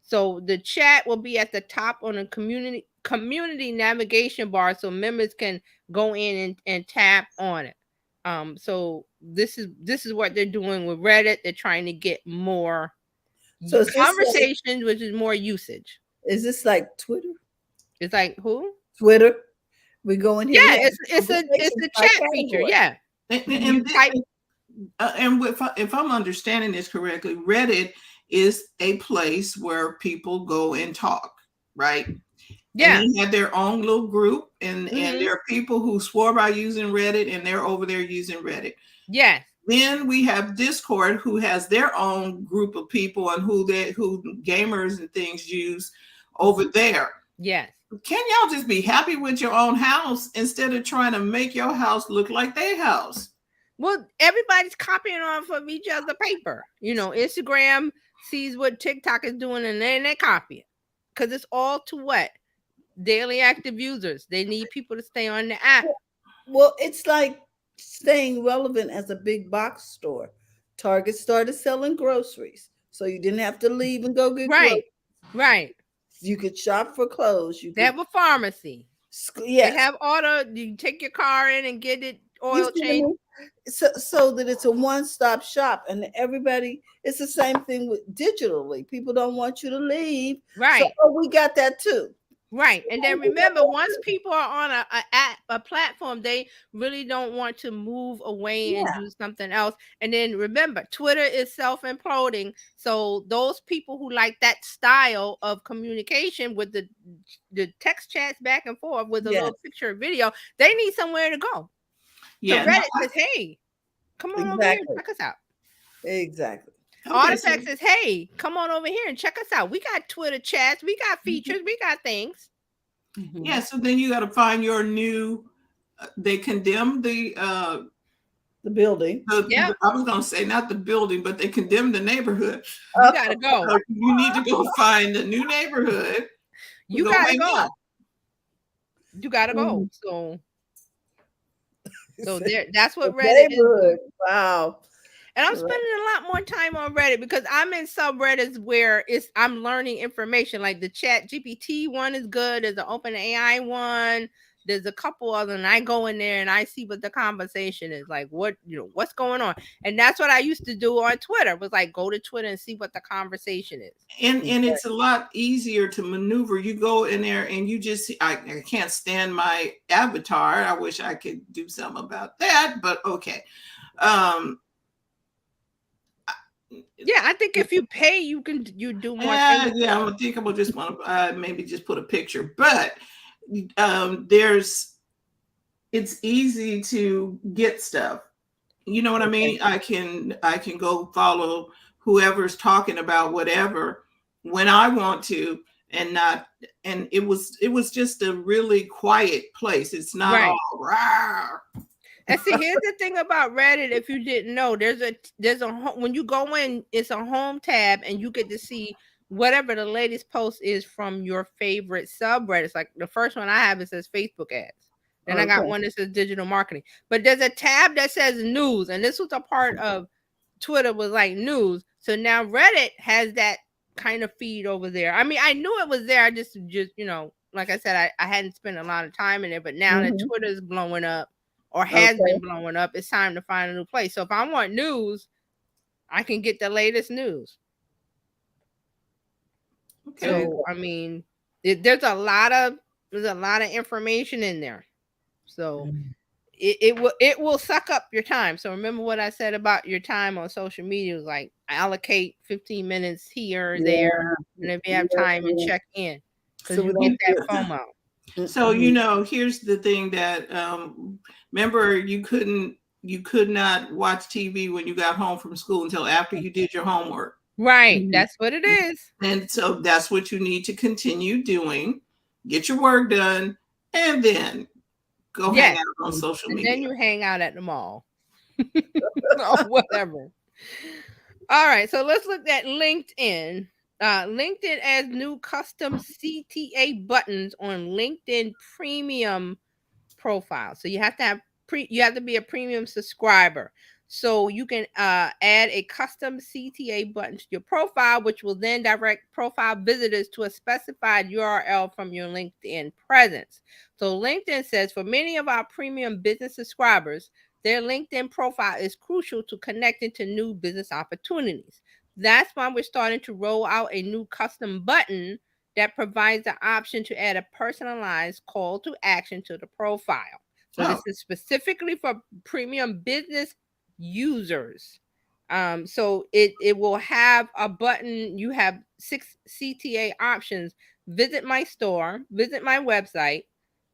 So the chat will be at the top on the community navigation bar, so members can go in and tap on it. So this is what they're doing with Reddit. They're trying to get more conversations, which is more usage. Is this like Twitter? It's like who? Twitter. We go in here. Yeah, it's a chat feature. Yeah. And if I'm understanding this correctly, Reddit is a place where people go and talk, right? Yeah. And they have their own little group, and there are people who swore by using Reddit, and they're over there using Reddit. Yes. Then we have Discord, who has their own group of people and who gamers and things use over there. Yes. Can y'all just be happy with your own house instead of trying to make your house look like their house? Well, everybody's copying off of each other's paper. Instagram sees what TikTok is doing, and then they copy it. Because it's all to what? Daily active users. They need people to stay on the app. Well, it's like staying relevant as a big box store. Target started selling groceries, so you didn't have to leave and go get groceries. Right. You could shop for clothes. They have a pharmacy. Yes. They have you take your car in and get it oil changed. So that it's a one-stop shop, and it's the same thing with digitally. People don't want you to leave. Right. So, we got that too. Right. And then remember, once people are on a platform, they really don't want to move away and do something else. And then remember, Twitter is self-imploding. So those people who like that style of communication with the text chats back and forth with a little picture or video, they need somewhere to go. Yeah. So Reddit says, hey, come on over here and check us out. Exactly. Artifact says, hey, come on over here and check us out. We got Twitter chats, we got features, we got things. Yeah, so then you got to find your new, they condemned the building. I was going to say not the building, but they condemned the neighborhood. You got to go. So you need to go find a new neighborhood. You got to go. You got to go. So there, that's what Reddit is. Wow. And I'm spending a lot more time on Reddit because I'm in subreddits where I'm learning information. Like the Chat GPT one is good. There's an OpenAI one. There's a couple of them. And I go in there and I see what the conversation is like. What's going on? And that's what I used to do on Twitter. Was like go to Twitter and see what the conversation is. And it's a lot easier to maneuver. You go in there and you just I can't stand my avatar. I wish I could do something about that, but okay. Yeah, I think if you pay, you do more. I think I will just want to maybe just put a picture, but it's easy to get stuff. You know what I mean? I can go follow whoever's talking about whatever when I want to, and it was just a really quiet place. It's not all rawr. And see, here's the thing about Reddit. If you didn't know, there's a when you go in, it's a home tab, and you get to see whatever the latest post is from your favorite subreddits. Like the first one I have, it says Facebook ads. Then I got one that says digital marketing. But there's a tab that says news, and this was a part of Twitter was like news. So now Reddit has that kind of feed over there. I mean, I knew it was there. I just like I said, I hadn't spent a lot of time in there. But now that Twitter's blowing up, or has been blowing up, it's time to find a new place. So if I want news, I can get the latest news. Okay. So I mean, there's a lot of information in there. So it will suck up your time. So remember what I said about your time on social media was like allocate 15 minutes here or there, and if you have time and check in, because you get that FOMO. So here's the thing that remember, you couldn't you could not watch TV when you got home from school until after you did your homework. Right. Mhm. That's what it is. And so that's what you need to continue doing. Get your work done, and then go hang Yes. out on social And media. then you hang out at the mall. Or whatever. All right. So let's look at LinkedIn. LinkedIn adds new custom CTA buttons on LinkedIn Premium profile. So you have to have you have to be a premium subscriber. So you can add a custom CTA button to your profile, which will then direct profile visitors to a specified URL from your LinkedIn presence. So LinkedIn says for many of our premium business subscribers, their LinkedIn profile is crucial to connecting to new business opportunities. That's why we're starting to roll out a new custom button that provides the option to add a personalized call to action to the profile. So this is specifically for premium business users. So it will have a button. You have 6 CTA options: visit my store, visit my website,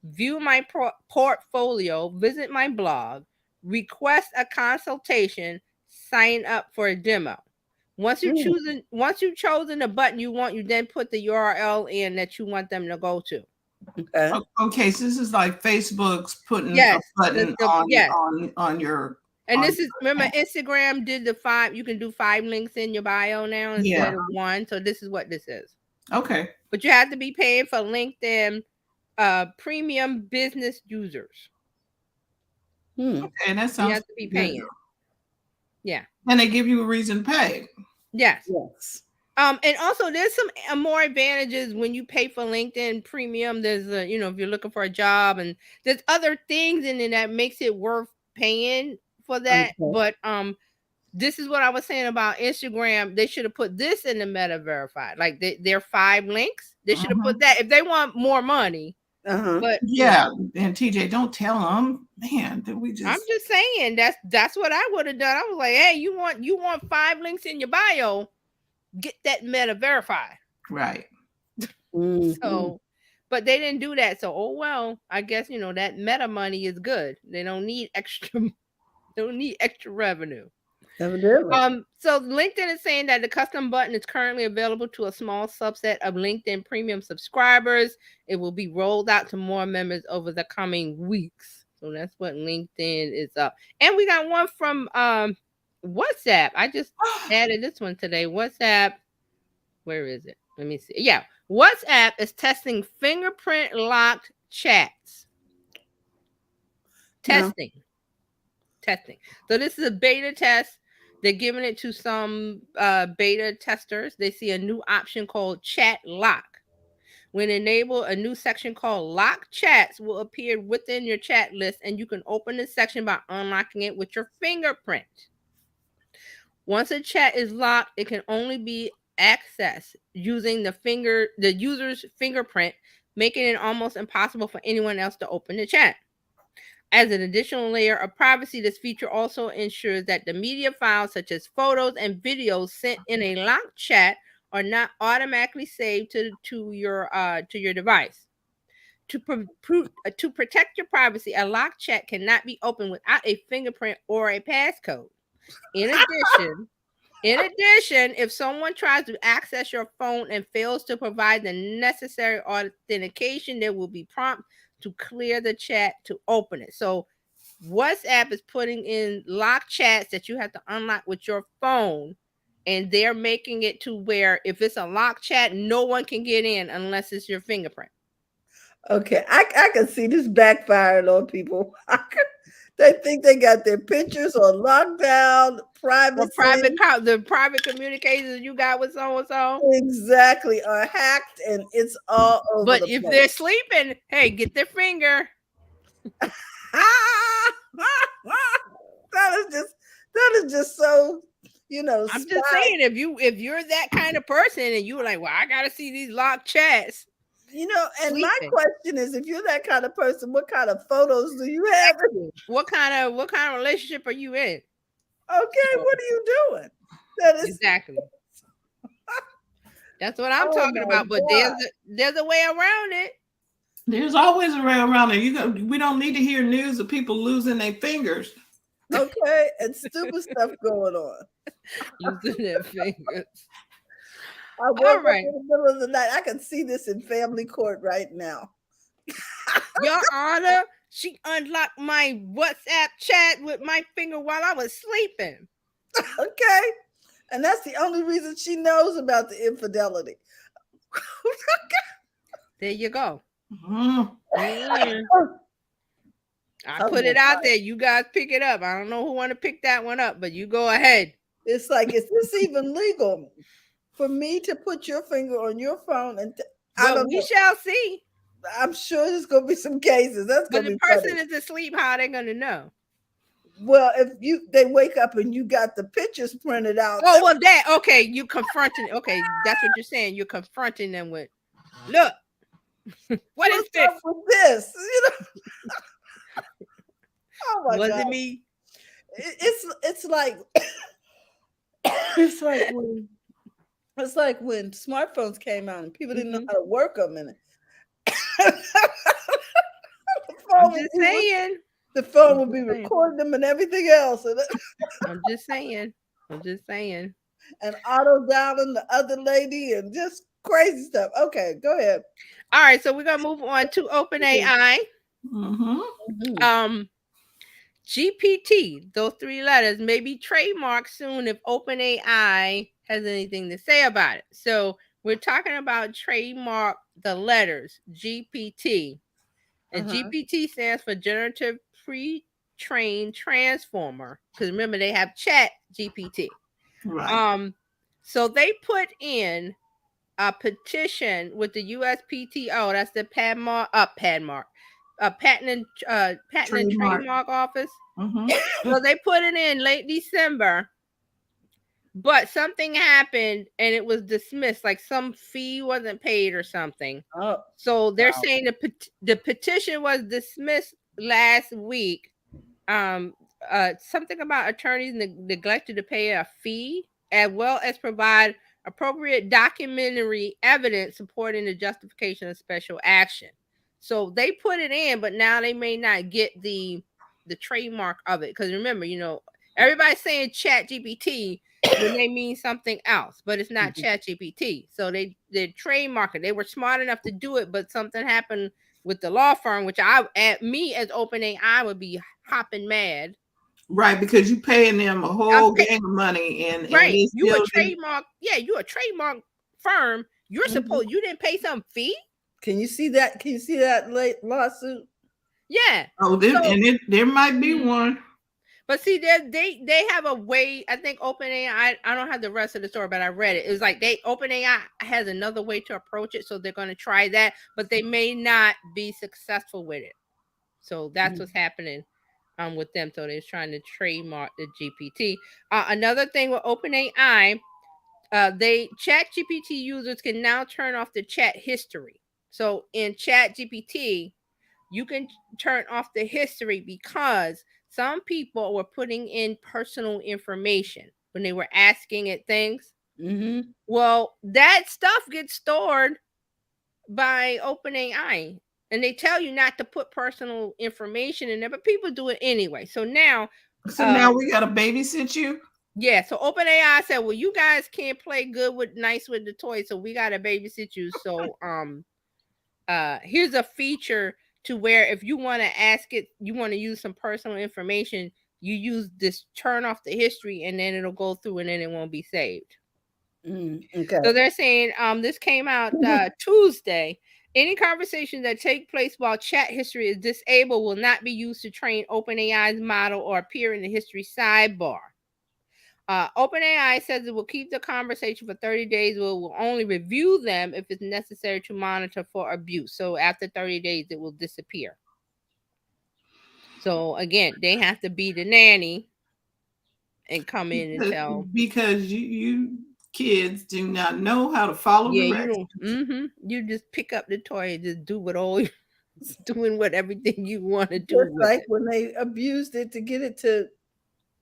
view my portfolio, visit my blog, request a consultation, sign up for a demo. Once you've chosen the button you want, you then put the URL in that you want them to go to. Okay. Okay, so this is like Facebook's putting Yes, a button on your. And this is, remember, Instagram did the 5. You can do 5 links in your bio now instead of 1. So this is what this is. Okay. But you have to be paying for LinkedIn premium business users. Okay, that sounds. You have to be paying. Good. Yeah. And they give you a reason to pay. Yes. Yes. And also there's some more advantages when you pay for LinkedIn Premium. There's if you're looking for a job, and there's other things in it that makes it worth paying for that. Okay. But this is what I was saying about Instagram. They should have put this in the Meta Verified. Like their 5 links. They should have put that if they want more money. But yeah, and TJ, don't tell them, man. That we just. I'm just saying that's what I would have done. I was like, hey, you want 5 links in your bio? Get that Meta Verified. Right. So, but they didn't do that. So, oh well, I guess that Meta money is good. They don't need extra. They don't need extra revenue. Evidently. So LinkedIn is saying that the custom button is currently available to a small subset of LinkedIn Premium subscribers. It will be rolled out to more members over the coming weeks. So that's what LinkedIn is up. And we got one from WhatsApp. I just added this one today. WhatsApp. Where is it? Let me see. Yeah. WhatsApp is testing fingerprint locked chats. Testing. So this is a beta test. They're giving it to some beta testers. They see a new option called Chat Lock. When enabled, a new section called Lock Chats will appear within your chat list, and you can open the section by unlocking it with your fingerprint. Once a chat is locked, it can only be accessed using the user's fingerprint, making it almost impossible for anyone else to open the chat. As an additional layer of privacy, this feature also ensures that the media files, such as photos and videos sent in a locked chat, are not automatically saved to your device. To protect your privacy, a locked chat cannot be opened without a fingerprint or a passcode. In addition, if someone tries to access your phone and fails to provide the necessary authentication, there will be prompt to clear the chat to open it. So WhatsApp is putting in locked chats that you have to unlock with your phone, and they're making it to where if it's a locked chat, no one can get in unless it's your fingerprint. Okay, I can see this backfiring on people. They think they got their pictures on lockdown, privacy. The private communications you got with so-and-so. Exactly, are hacked, and it's all over But the if place. they're sleeping, hey, get their finger. That is just so, I'm just saying, if you're that kind of person and you're like, well, I gotta see these locked chats. And my question is, if you're that kind of person, what kind of photos do you have? What kind of relationship are you in? Okay, what are you doing? That is exactly. That's what I'm talking about. But there's a way around it. There's always a way around it. We don't need to hear news of people losing their fingers. Okay, and stupid stuff going on. Using their fingers. I woke All up right. in the middle of the night. I can see this in family court right now. Your Honor, she unlocked my WhatsApp chat with my finger while I was sleeping. Okay, and that's the only reason she knows about the infidelity. There you go. Mhm. I Oh put my it out there. You guys pick it up. I don't know who want to pick that one up, but you go ahead. It's like, is this even legal for me to put your finger on your phone? And I Well, don't we know. shall see. I'm sure there's gonna be some cases. That's But gonna the be funny. person is asleep. How are they gonna know? Well, if they wake up and you got the pictures printed out. Oh, well, that okay. You confronting. Okay, that's what you're saying. You're confronting them with, look, what is What's this? up with this? You know? Oh my Was God. it me? It's like it's like when smartphones came out and people didn't know Mhm. how to work them, and I'm just saying. the phone I'm would be just saying. recording them and everything else, and I'm just saying. I'm just saying. and auto dialing the other lady and just crazy stuff. Okay, go ahead. All right, so we're gonna move on to OpenAI. Mhm. GPT, those three letters may be trademarked soon if OpenAI has anything to say about it. So we're talking about trademark the letters GPT. And GPT stands for Generative Pre-trained Transformer. Because remember, they have Chat GPT. Right. So they put in a petition with the USPTO, that's the Patent and Trademark Office. Mhm. So they put it in late December, but something happened and it was dismissed, like some fee wasn't paid or something. Oh, So they're saying the petition was dismissed last week. Something about attorneys neglected to pay a fee, as well as provide appropriate documentary evidence supporting the justification of special action. So they put it in, but now they may not get the trademark of it. Because remember, everybody's saying Chat GPT when they mean something else, but it's not Chat GPT. So they trademark it. They were smart enough to do it, but something happened with the law firm, which me as OpenAI would be hopping mad. Right, because you paying them a whole gang of money, and right, they you a still trademark. Yeah, you a trademark firm. You're supposed. You didn't pay some fee. Can you see that? Can you see that late lawsuit? Yeah. There might be one. But see, they have a way. I think OpenAI. I don't have the rest of the story, but I read it. It was like OpenAI has another way to approach it, so they're going to try that, but they may not be successful with it. So that's what's happening with them. So they're trying to trademark the GPT. Another thing with OpenAI, Chat GPT users can now turn off the chat history. So in Chat GPT, you can turn off the history because some people were putting in personal information when they were asking it things. Well, that stuff gets stored by OpenAI, and they tell you not to put personal information in there, but people do it anyway. So now we got to babysit you. Yeah, so OpenAI said, well, you guys can't play nice with the toys, so we got to babysit you. So here's a feature to where if you want to ask it, you want to use some personal information, you use this turn off the history, and then it'll go through and then it won't be saved. Okay. So they're saying this came out Tuesday. Any conversation that take place while chat history is disabled will not be used to train OpenAI's model or appear in the history sidebar. OpenAI says it will keep the conversation for 30 days. Will only review them if it's necessary to monitor for abuse. So after 30 days, it will disappear. So again, they have to be the nanny and come in and tell. Because you kids do not know how to follow directions. You don't. You just pick up the toy and just do what all doing what everything you want to do. Just like when they abused it to get it to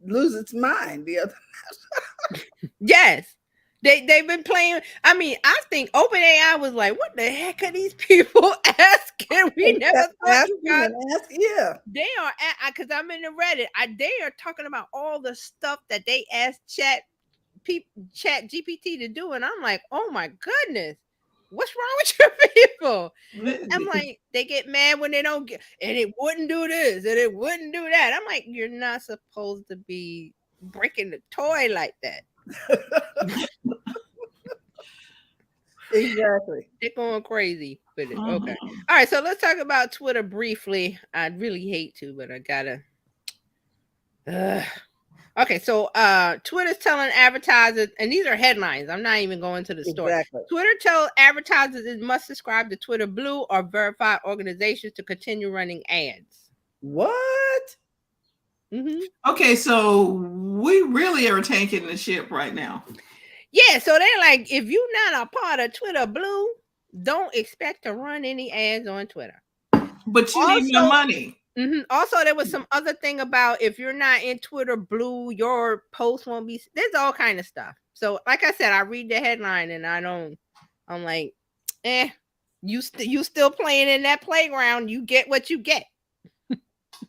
lose its mind. The other. Yes. They've been playing. I mean, I think OpenAI was like, "What the heck are these people asking? We They never kept thought you asking guys." and asking. Yeah. They are because I'm in the Reddit. They are talking about all the stuff that they asked Chat GPT to do, and I'm like, "Oh my goodness, what's wrong with your people?" I'm like, they get mad when they don't get, and it wouldn't do this, and it wouldn't do that. I'm like, you're not supposed to be breaking the toy like that. Exactly. They're going crazy with it. Okay. All right. So let's talk about Twitter briefly. I'd really hate to, but I gotta. Okay. So Twitter's telling advertisers, and these are headlines. I'm not even going to the story. Exactly. Twitter tells advertisers it must subscribe to Twitter Blue or verified organizations to continue running ads. What? Okay, so we really are tanking the ship right now. Yeah, so they're like, if you're not a part of Twitter Blue, don't expect to run any ads on Twitter. But you need more money. Also, there was some other thing about if you're not in Twitter Blue, your post won't be. There's all kind of stuff. So, like I said, I read the headline and I'm like, you still playing in that playground. You get what you get.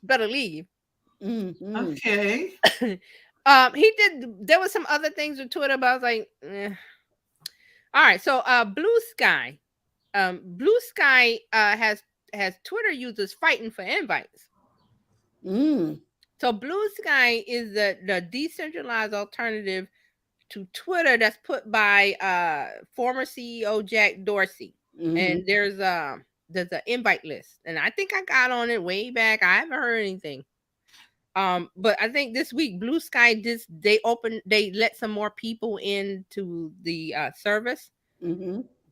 Better leave. Okay. He did. There was some other things with Twitter, but I was like, all right. So, Blue Sky has Twitter users fighting for invites. So Blue Sky is the decentralized alternative to Twitter that's put by former CEO Jack Dorsey. And there's an invite list, and I think I got on it way back. I haven't heard anything. But I think this week Blue Sky they let some more people into the service.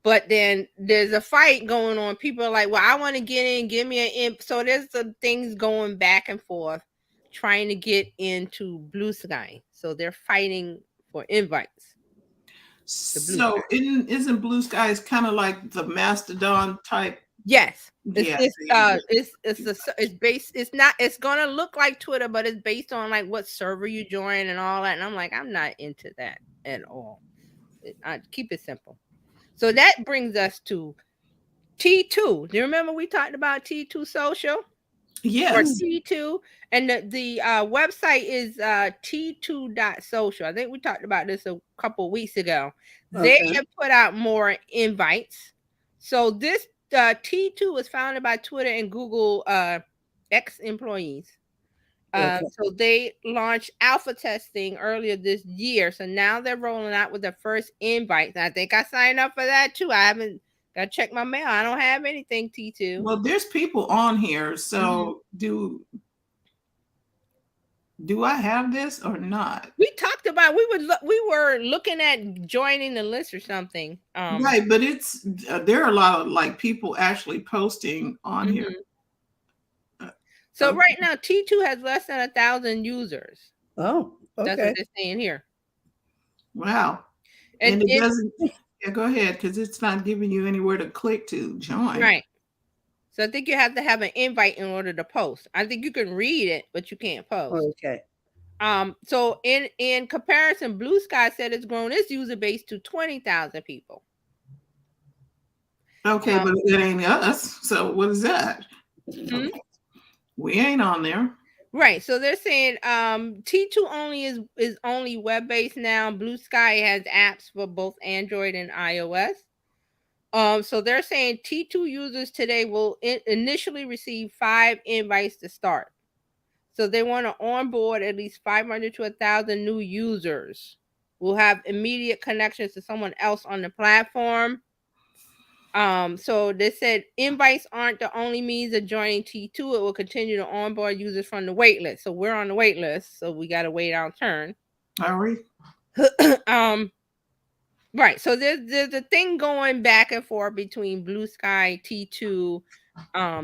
But then there's a fight going on. People are like, well, I want to get in, give me an imp. So there's some things going back and forth trying to get into Blue Sky. So they're fighting for invites. So isn't Blue Sky kind of like the Mastodon type? Yes. Yeah. It's gonna look like Twitter, but it's based on like what server you join and all that. And I'm like, I'm not into that at all. I keep it simple. So that brings us to T2. Do you remember we talked about T2 Social? Yes. Or T2, and the website is T2.social. I think we talked about this a couple weeks ago. They have put out more invites. So this T2 was founded by Twitter and Google ex-employees. So they launched alpha testing earlier this year. So now they're rolling out with the first invites. I think I signed up for that too. I haven't got to check my mail. I don't have anything, T2. Well, there's people on here. So do I have this or not? We talked about we were looking at joining the list or something. Right, but it's there are a lot of like people actually posting on here. So right now, T2 has less than 1,000 users. Oh, okay. That's what they're saying here. Wow. And it doesn't. Yeah, go ahead, because it's not giving you anywhere to click to join. Right. So I think you have to have an invite in order to post. I think you can read it, but you can't post. Okay. So in comparison, Blue Sky said it's grown its user base to 20,000 people. Okay, but it ain't us. So what is that? Okay. We ain't on there. Right. So they're saying T2 only is only web-based now. Blue Sky has apps for both Android and iOS. So they're saying T2 users today will initially receive 5 invites to start. So they want to onboard at least 500 to 1,000 new users. Will have immediate connections to someone else on the platform. So they said invites aren't the only means of joining T2. It will continue to onboard users from the wait list. So we're on the wait list, so we got to wait our turn. Are we? Right. So there's a thing going back and forth between Blue Sky, T2.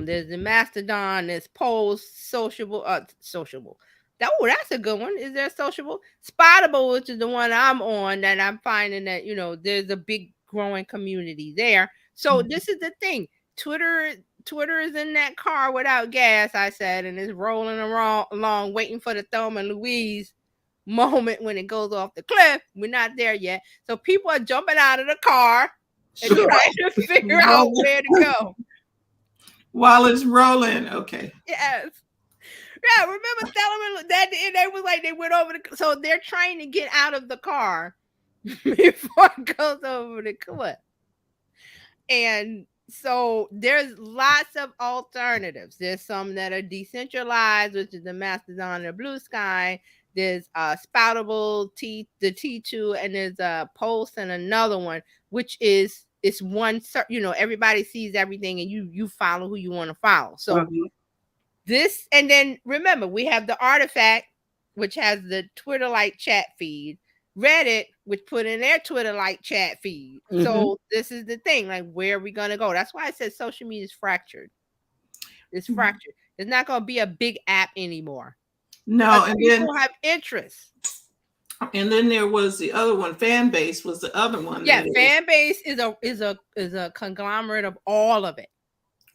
There's the Mastodon, there's Post, Sociable. That's a good one. Is there Sociable? Spottable, which is the one I'm on, that I'm finding that there's a big growing community there. So this is the thing. Twitter is in that car without gas, I said, and it's rolling along waiting for the Thelma and Louise moment when it goes off the cliff. We're not there yet. So people are jumping out of the car and Sure. trying to figure out where to go. While it's rolling. Okay. Yes. Yeah, remember Thelma that and they was like they went over the so they're trying to get out of the car before it goes over the cliff. And so there's lots of alternatives. There's some that are decentralized, which is the Mastodon and the Blue Sky. There's Spoutable the T2, and there's a Pulse and another one, which is it's one. Everybody sees everything, and you follow who you want to follow. So this, and then remember we have the Artifact, which has the Twitter-like chat feed. Reddit, which put in their Twitter-like chat feed. So this is the thing, like where are we gonna go? That's why I said social media is fractured. It's fractured. It's not gonna be a big app anymore. No, and people have interest. And then there was the other one. Fanbase was the other one. Yeah, Fanbase is a conglomerate of all of it.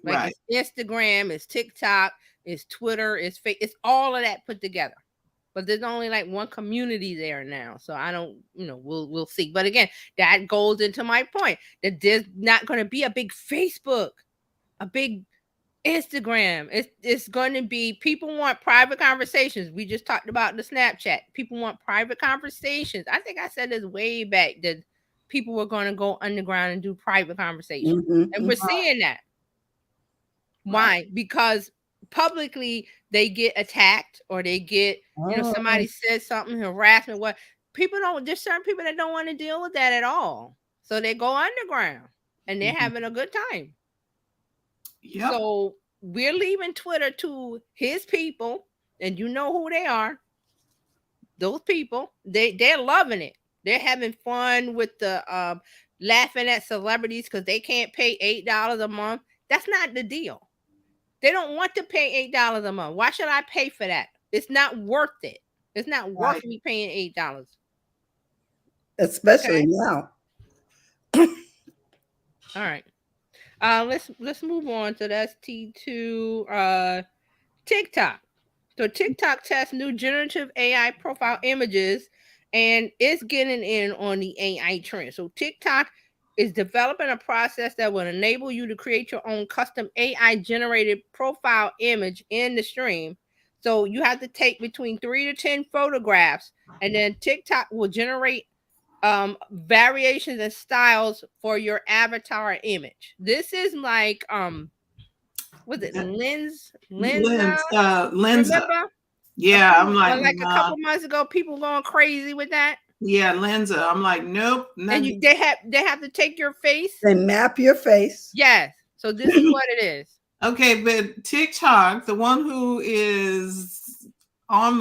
Like Right. It's Instagram, it's TikTok, it's Twitter, it's it's all of that put together. But there's only like one community there now. So I don't, we'll see. But again, that goes into my point that there's not going to be a big Facebook, a big Instagram. It's going to be, people want private conversations. We just talked about the Snapchat. People want private conversations. I think I said this way back that people were going to go underground and do private conversations. And we're seeing that. Why? Because publicly they get attacked or they get somebody says something, harassment, what people don't, there's certain people that don't want to deal with that at all, so they go underground and they're having a good time. So we're leaving Twitter to his people, and you know who they are. Those people, they're loving it. They're having fun with the laughing at celebrities because they can't pay $8 a month. That's not the deal. They don't want to pay $8 a month. Why should I pay for that? It's not worth it. It's not worth me paying $8. Especially now. All right. Let's move on to that's T2 TikTok. So TikTok tests new generative AI profile images and it's getting in on the AI trend. So TikTok is developing a process that will enable you to create your own custom AI generated profile image in the stream. So you have to take between 3 to 10 photographs, and then TikTok will generate variations and styles for your avatar image. This is like was it Lensa? Remember? Yeah, I'm like a couple months ago, people going crazy with that. Yeah, Lensa. I'm like, nope. And they have to take your face. They map your face. Yes. So this is what it is. Okay, but TikTok, the one who is on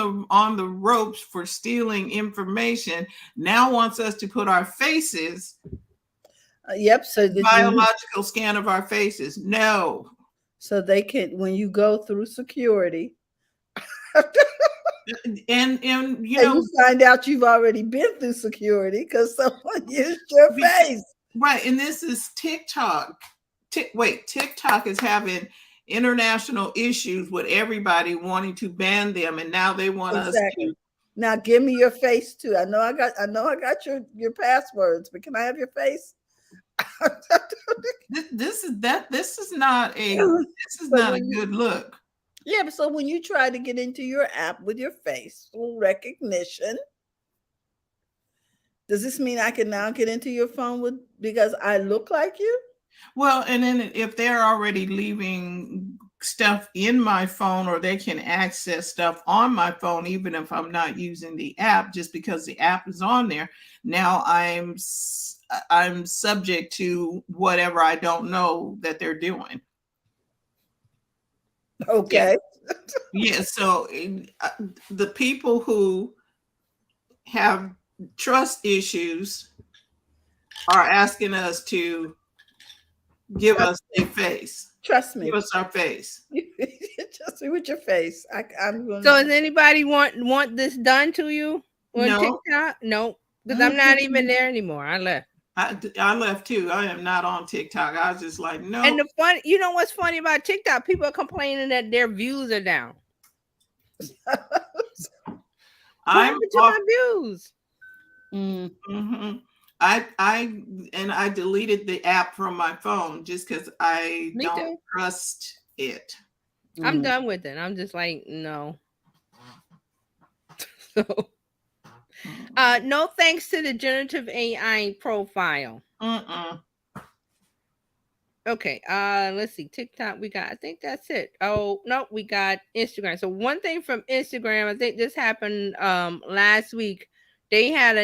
the ropes for stealing information, now wants us to put our faces. Yep. So biological scan of our faces. No. So they can, when you go through security. and you find out you've already been through security because someone used your face. Right. And this is TikTok. TikTok is having international issues with everybody wanting to ban them, and now they want us to. Now give me your face too. I know I got your passwords, but can I have your face? This is not a good look. Yeah, but so when you try to get into your app with your facial recognition, does this mean I can now get into your phone because I look like you? Well, and then if they're already leaving stuff in my phone, or they can access stuff on my phone, even if I'm not using the app, just because the app is on there, now I'm subject to whatever I don't know that they're doing. Okay. Yeah. So the people who have trust issues are asking us to give us a face. Trust me. Give us our face. Trust me with your face. I'm going. So does anybody want this done to you on TikTok? No, because I'm not even there anymore. I left. I left too. I am not on TikTok. I was just like, no. And what's funny about TikTok? People are complaining that their views are down. What I'm happened to off. my views? Mhm. I deleted the app from my phone just because I Me don't too. trust it. I'm done with it. I'm just like, no. So, no thanks to the generative AI profile. Mm-mm. Okay, let's see. TikTok, we got, I think that's it. Oh, no, we got Instagram. So one thing from Instagram, I think this happened last week. They have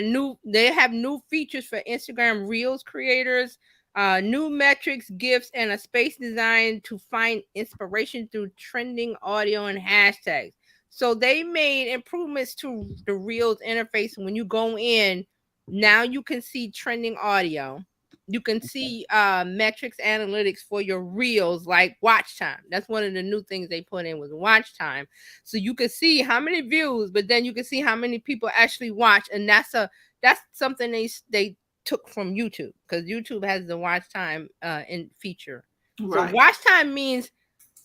new features for Instagram Reels creators, new metrics, gifts, and a space design to find inspiration through trending audio and hashtags. So they made improvements to the Reels interface. When you go in, now you can see trending audio. You can see metrics analytics for your reels, like watch time. That's one of the new things they put in was watch time. So you can see how many views, but then you can see how many people actually watch. And that's something they took from YouTube, because YouTube has the watch time in feature. So Right. watch time means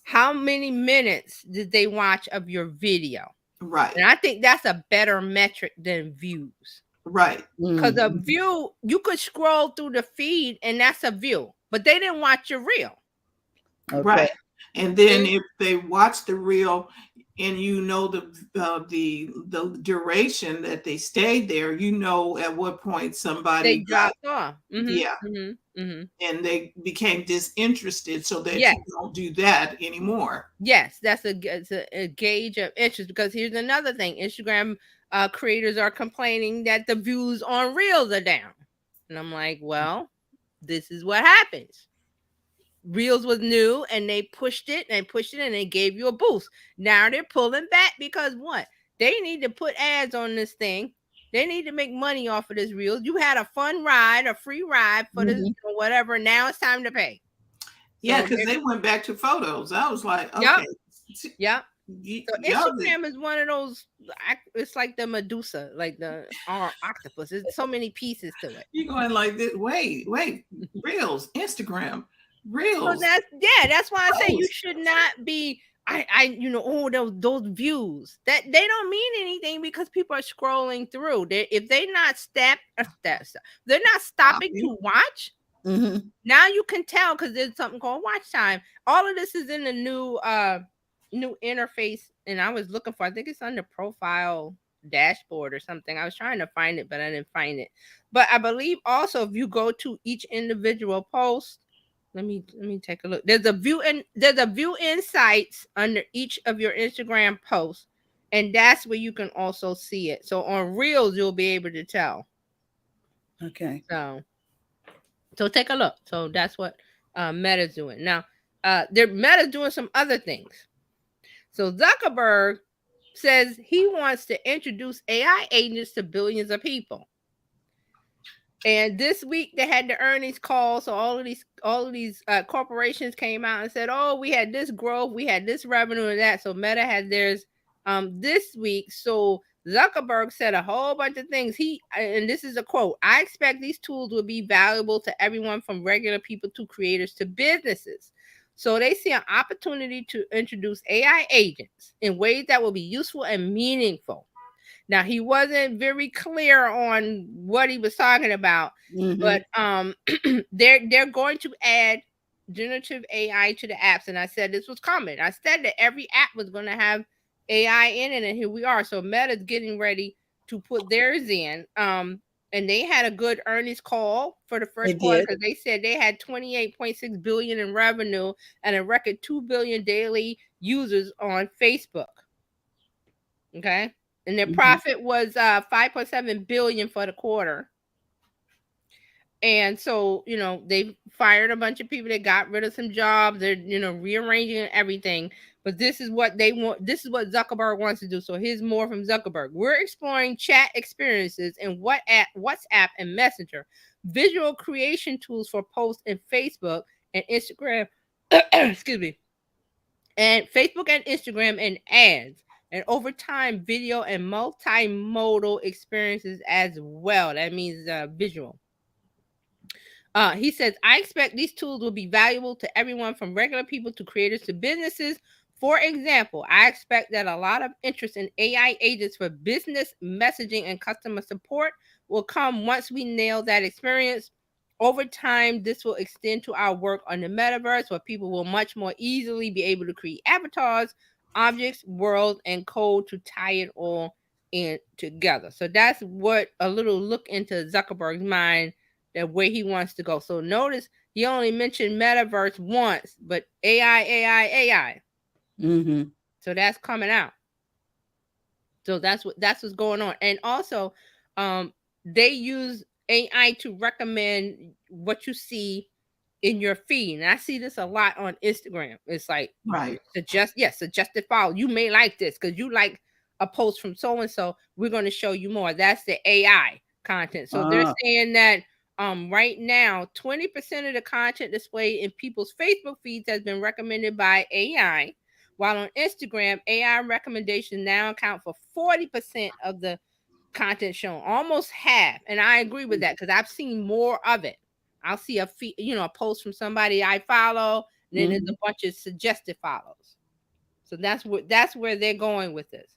how many minutes did they watch of your video. Right. And I think that's a better metric than views. Right. Because a view, you could scroll through the feed and that's a view, but they didn't watch your reel. Okay. Right. And then if they watch the reel and you know the duration that they stayed there, you know at what point somebody They dropped off. yeah, and they became disinterested, so that Yes. you don't do that anymore. Yes, that's a gauge of interest. Because here's another thing: Instagram creators are complaining that the views on reels are down, and I'm like, well, this is what happens. Reels was new and they pushed it and they gave you a boost. Now they're pulling back because what? They need to put ads on this thing. They need to make money off of this Reels. You had a fun ride, a free ride for this, whatever. Now it's time to pay. Yeah, because they went back to photos. I was like, yep. okay. Yep. So Instagram is one of those. It's like the Medusa, like the octopus. There's so many pieces to it. You're going like this. Wait, Reels, Instagram, Reels. So that's why I say you should not be. Those views that they don't mean anything because people are scrolling through. If they're not they're not stopping to watch. Now you can tell because there's something called watch time. All of this is in the new interface, and I was looking for. I think it's under profile dashboard or something. I was trying to find it, but I didn't find it. But I believe also if you go to each individual post. Let me take a look. There's a view insights under each of your Instagram posts, and that's where you can also see it. So on Reels, you'll be able to tell. Okay. So take a look. So that's what Meta's doing now. Meta's doing some other things. So Zuckerberg says he wants to introduce AI agents to billions of people. And this week they had the earnings call, so all of these corporations came out and said, "Oh, we had this growth, we had this revenue, and that." So Meta had theirs this week. So Zuckerberg said a whole bunch of things. And this is a quote: "I expect these tools will be valuable to everyone from regular people to creators to businesses." So they see an opportunity to introduce AI agents in ways that will be useful and meaningful. Now he wasn't very clear on what he was talking about, but they're going to add generative AI to the apps. And I said this was coming. I said that every app was going to have AI in it, and here we are. So Meta's getting ready to put theirs in. And they had a good earnings call for the first quarter because they said they had 28.6 billion in revenue and a record 2 billion daily users on Facebook. Okay. And their profit was 5.7 billion for the quarter. And so, they fired a bunch of people. They got rid of some jobs. They're, rearranging everything. But this is what they want. This is what Zuckerberg wants to do. So here's more from Zuckerberg. We're exploring chat experiences in WhatsApp and Messenger, visual creation tools for posts in Facebook and Instagram. Excuse me. And Facebook and Instagram and ads. And over time, video and multimodal experiences as well. That means visual. He says, I expect these tools will be valuable to everyone from regular people to creators to businesses For example, I expect that a lot of interest in AI agents for business messaging and customer support will come once we nail that experience. Over time, this will extend to our work on the metaverse, where people will much more easily be able to create avatars, objects, world, and code to tie it all in together. So that's what a little look into Zuckerberg's mind, that where he wants to go. So notice he only mentioned metaverse once, but AI. Mm-hmm. So that's coming out. So that's what's going on. And also, they use AI to recommend what you see in your feed. And I see this a lot on Instagram. It's like, Right. suggested follow. You may like this because you like a post from so and so. We're going to show you more. That's the AI content. So they're saying that right now 20% of the content displayed in people's Facebook feeds has been recommended by AI, while on Instagram, AI recommendations now account for 40% of the content shown, almost half. And I agree with that because I've seen more of it. I'll see a feed, a post from somebody I follow, and then there's a bunch of suggested follows. So that's where they're going with this.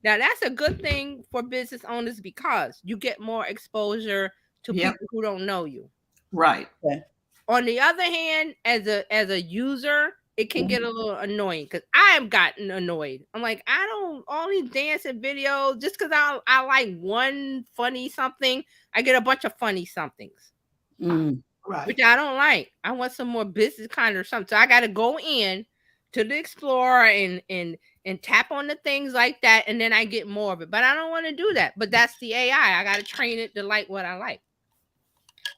Now that's a good thing for business owners because you get more exposure to people who don't know you. Right. Okay. On the other hand, as a user, it can get a little annoying because I have gotten annoyed. I'm like, I don't all these dancing videos just because I like one funny something, I get a bunch of funny somethings. Right. Which I don't like. I want some more business kind or something. So I got to go in to the Explorer and tap on the things like that, and then I get more of it. But I don't want to do that. But that's the AI. I got to train it to like what I like.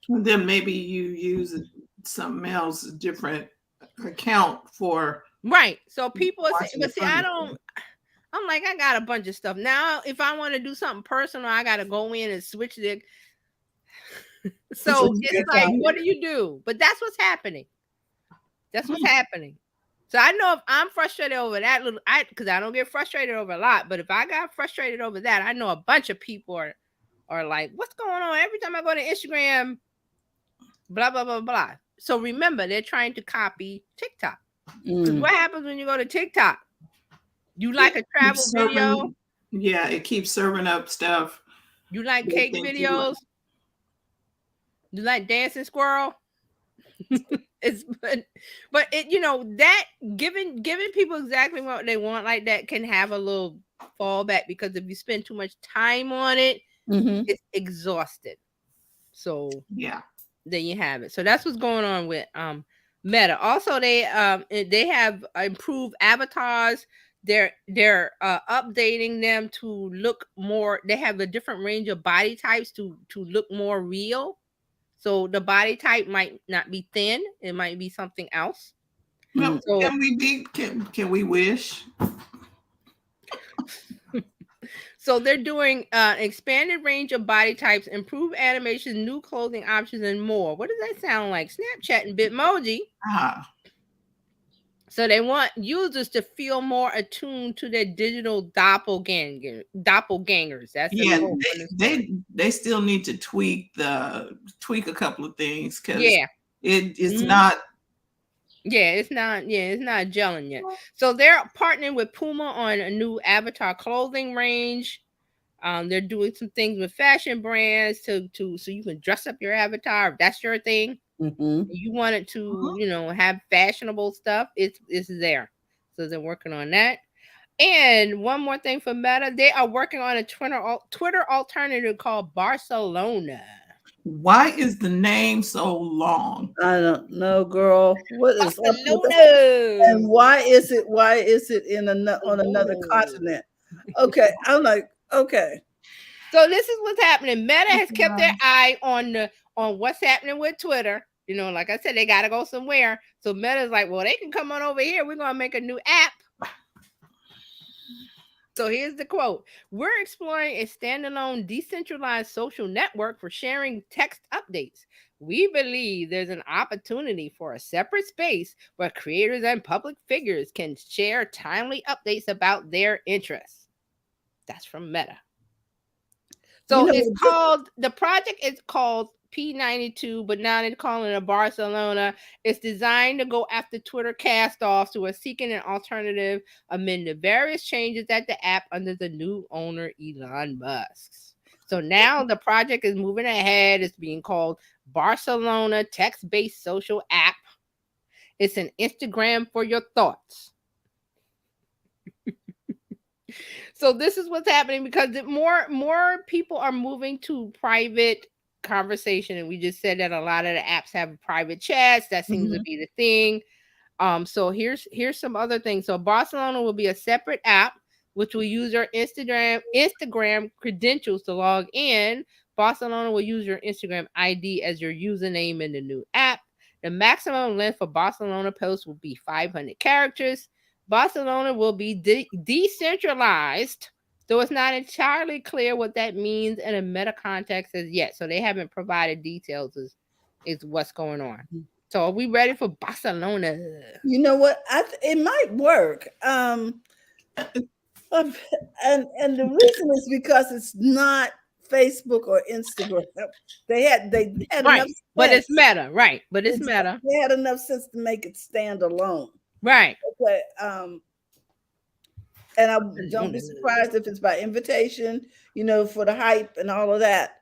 And then maybe you use something else, a different account for. Right. So people are saying, but see, funny I'm like, I got a bunch of stuff. Now, if I want to do something personal, I got to go in and switch the. So it's like, what do you do? But that's what's happening. That's what's happening. So I know if I'm frustrated over that little, because I don't get frustrated over a lot, but if I got frustrated over that, I know a bunch of people are like, what's going on? Every time I go to Instagram, blah, blah, blah, blah. So remember, they're trying to copy TikTok. Because what happens when you go to TikTok? You like a travel video? Yeah, it keeps serving up stuff. You like cake videos? You like dancing squirrel? It's but it that giving people exactly what they want like that can have a little fallback because if you spend too much time on it, it's exhausted. So yeah, there you have it. So that's what's going on with Meta. Also, they have improved avatars. They're updating them to look more. They have a different range of body types to look more real. So the body type might not be thin; it might be something else. Well, so, can we wish? So they're doing expanded range of body types, improved animation, new clothing options, and more. What does that sound like? Snapchat and Bitmoji. So they want users to feel more attuned to their digital doppelgangers. That's they still need to tweak a couple of things because it's not. Yeah, it's not gelling yet. So they're partnering with Puma on a new avatar clothing range. They're doing some things with fashion brands so you can dress up your avatar if that's your thing. You want it to, have fashionable stuff. It's there. So they're working on that. And one more thing for Meta, they are working on a Twitter alternative called Barcelona. Why is the name so long? I don't know, girl. What is Barcelona? And why is it on another continent? Okay, I'm like, okay. So this is what's happening. Meta has kept their eye on what's happening with Twitter. Like I said, they got to go somewhere. So Meta's like, well, they can come on over here. We're going to make a new app. So here's the quote. We're exploring a standalone decentralized social network for sharing text updates. We believe there's an opportunity for a separate space where creators and public figures can share timely updates about their interests. That's from Meta. So the project is called P92, but now they're calling it Barcelona. It's designed to go after Twitter cast-offs who are seeking an alternative amid the various changes at the app under the new owner, Elon Musk. So now the project is moving ahead. It's being called Barcelona Text-Based Social App. It's an Instagram for your thoughts. So this is what's happening because more people are moving to private conversation, and we just said that a lot of the apps have private chats. That seems to be the thing. So here's some other things. So Barcelona will be a separate app which will use your Instagram credentials to log in. Barcelona will use your Instagram ID as your username in the new app. The maximum length for Barcelona posts will be 500 characters. Barcelona will be decentralized, though it's not entirely clear what that means in a meta context as yet. So they haven't provided details is what's going on. So are we ready for Barcelona? You know what? It might work. And the reason is because it's not Facebook or Instagram. They had right, enough sense. But it's meta, right? But it's meta. They had enough sense to make it stand alone, right? But and I don't be surprised if it's by invitation, you know, for the hype and all of that.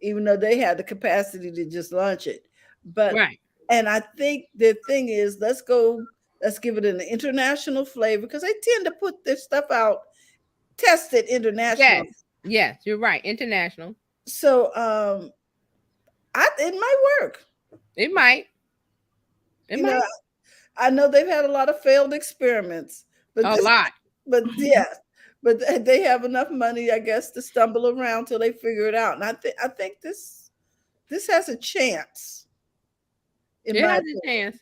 Even though they had the capacity to just launch it, but right. And I think the thing is, let's give it an international flavor because they tend to put their stuff out, test it international. Yes, you're right, international. So it might work. It might. It might. Know, I know they've had a lot of failed experiments, but But yes, but they have enough money, I guess, to stumble around till they figure it out. And I think this has a chance. It has a chance.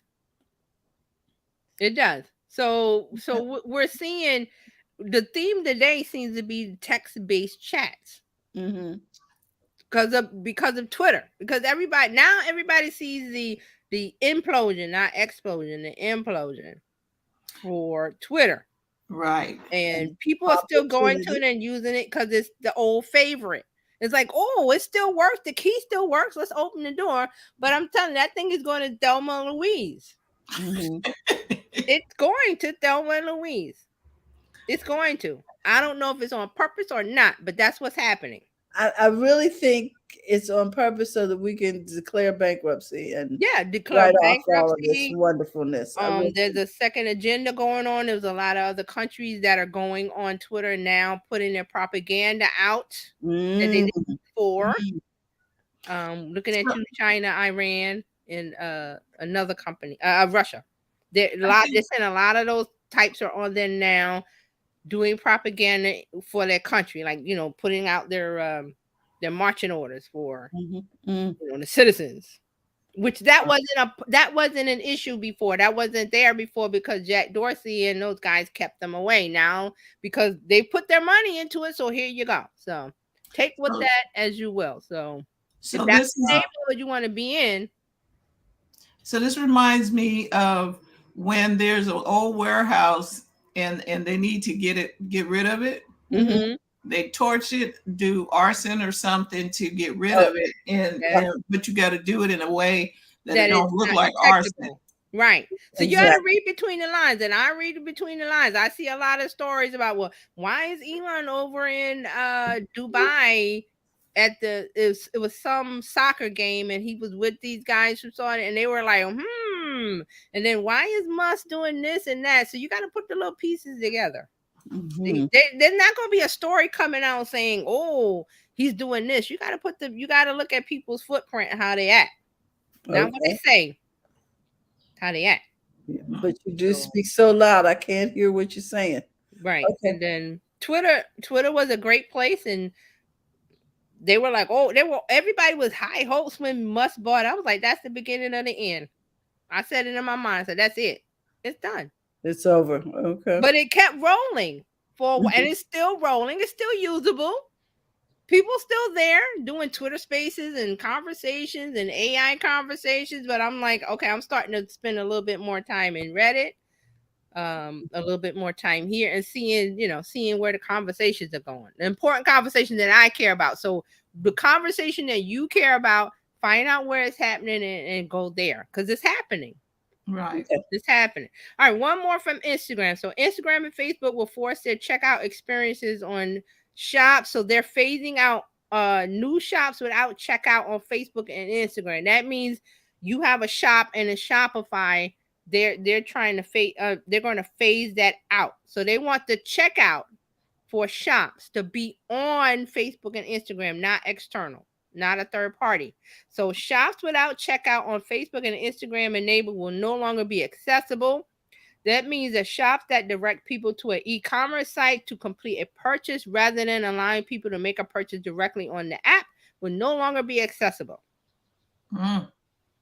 It does. So we're seeing the theme today seems to be text-based chats. Because of Twitter. Because everybody sees the implosion, not explosion, the implosion for Twitter. Right. And people are still going to it and using it because it's the old favorite. It's like, oh, it still works. The key still works. Let's open the door. But I'm telling you, that thing is going to Thelma and Louise. It's going to Thelma and Louise. It's going to. I don't know if it's on purpose or not, but that's what's happening. I really think it's on purpose so that we can declare bankruptcy and declare bankruptcy. All of this wonderfulness. There's a second agenda going on. There's a lot of other countries that are going on Twitter now, putting their propaganda out that they did before. Looking at you, China, Iran, and another company, Russia. They're saying a lot of those types are on there now, doing propaganda for their country, like, you know, putting out their marching orders for you know, the citizens, which that wasn't an issue before. That wasn't there before because Jack Dorsey and those guys kept them away. Now because they put their money into it, so here you go. So take with that as you will. So if that's the neighborhood you want to be in. So this reminds me of when there's an old warehouse and they need to get rid of it. They torch it, do arson or something to get rid of it, but you got to do it in a way that it don't look like arson. Right. So you got to read between the lines, and I read between the lines. I see a lot of stories about, well, why is Elon over in Dubai at it was some soccer game, and he was with these guys who saw it, and they were like, and then why is Musk doing this and that? So you got to put the little pieces together. There's not going to be a story coming out saying, oh, he's doing this. You got to look at people's footprint, how they act, not what they say, how they act. But you do speak so loud, I can't hear what you're saying. Right. Okay. And then Twitter was a great place, and they were like, everybody was high hopes when Musk bought. I was like, that's the beginning of the end. I said it in my mind. I said, that's it. It's done. It's over. Okay. But it kept rolling for a while, and it's still rolling. It's still usable. People still there doing Twitter spaces and conversations and AI conversations. But I'm like, okay, I'm starting to spend a little bit more time in Reddit, a little bit more time here, and seeing where the conversations are going. The important conversation that I care about. So the conversation that you care about, find out where it's happening and go there because it's happening. Right. It's happening. All right, one more from Instagram. So Instagram and Facebook will force their checkout experiences on shops. So they're phasing out new shops without checkout on Facebook and Instagram. That means you have a shop and a Shopify. They're trying to they're going to phase that out. So they want the checkout for shops to be on Facebook and Instagram, not external, not a third party. So shops without checkout on Facebook and Instagram enabled will no longer be accessible. That means that shops that direct people to an e-commerce site to complete a purchase rather than allowing people to make a purchase directly on the app will no longer be accessible.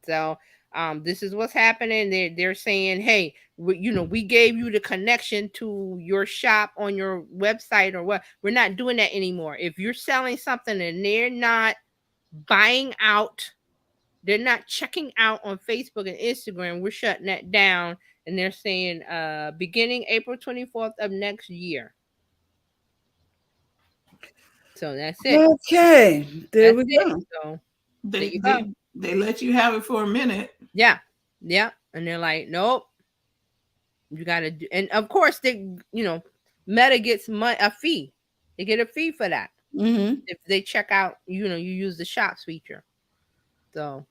So this is what's happening. They're saying, hey, we gave you the connection to your shop on your website or what. We're not doing that anymore. If you're selling something and they're not buying out, they're not checking out on Facebook and Instagram, we're shutting that down. And they're saying beginning April 24th of next year. So that's it. Okay, there we go. So they let you have it for a minute. Yeah. And they're like, nope. You gotta do, and of course they, Meta gets a fee. They get a fee for that if they check out. You use the shops feature. So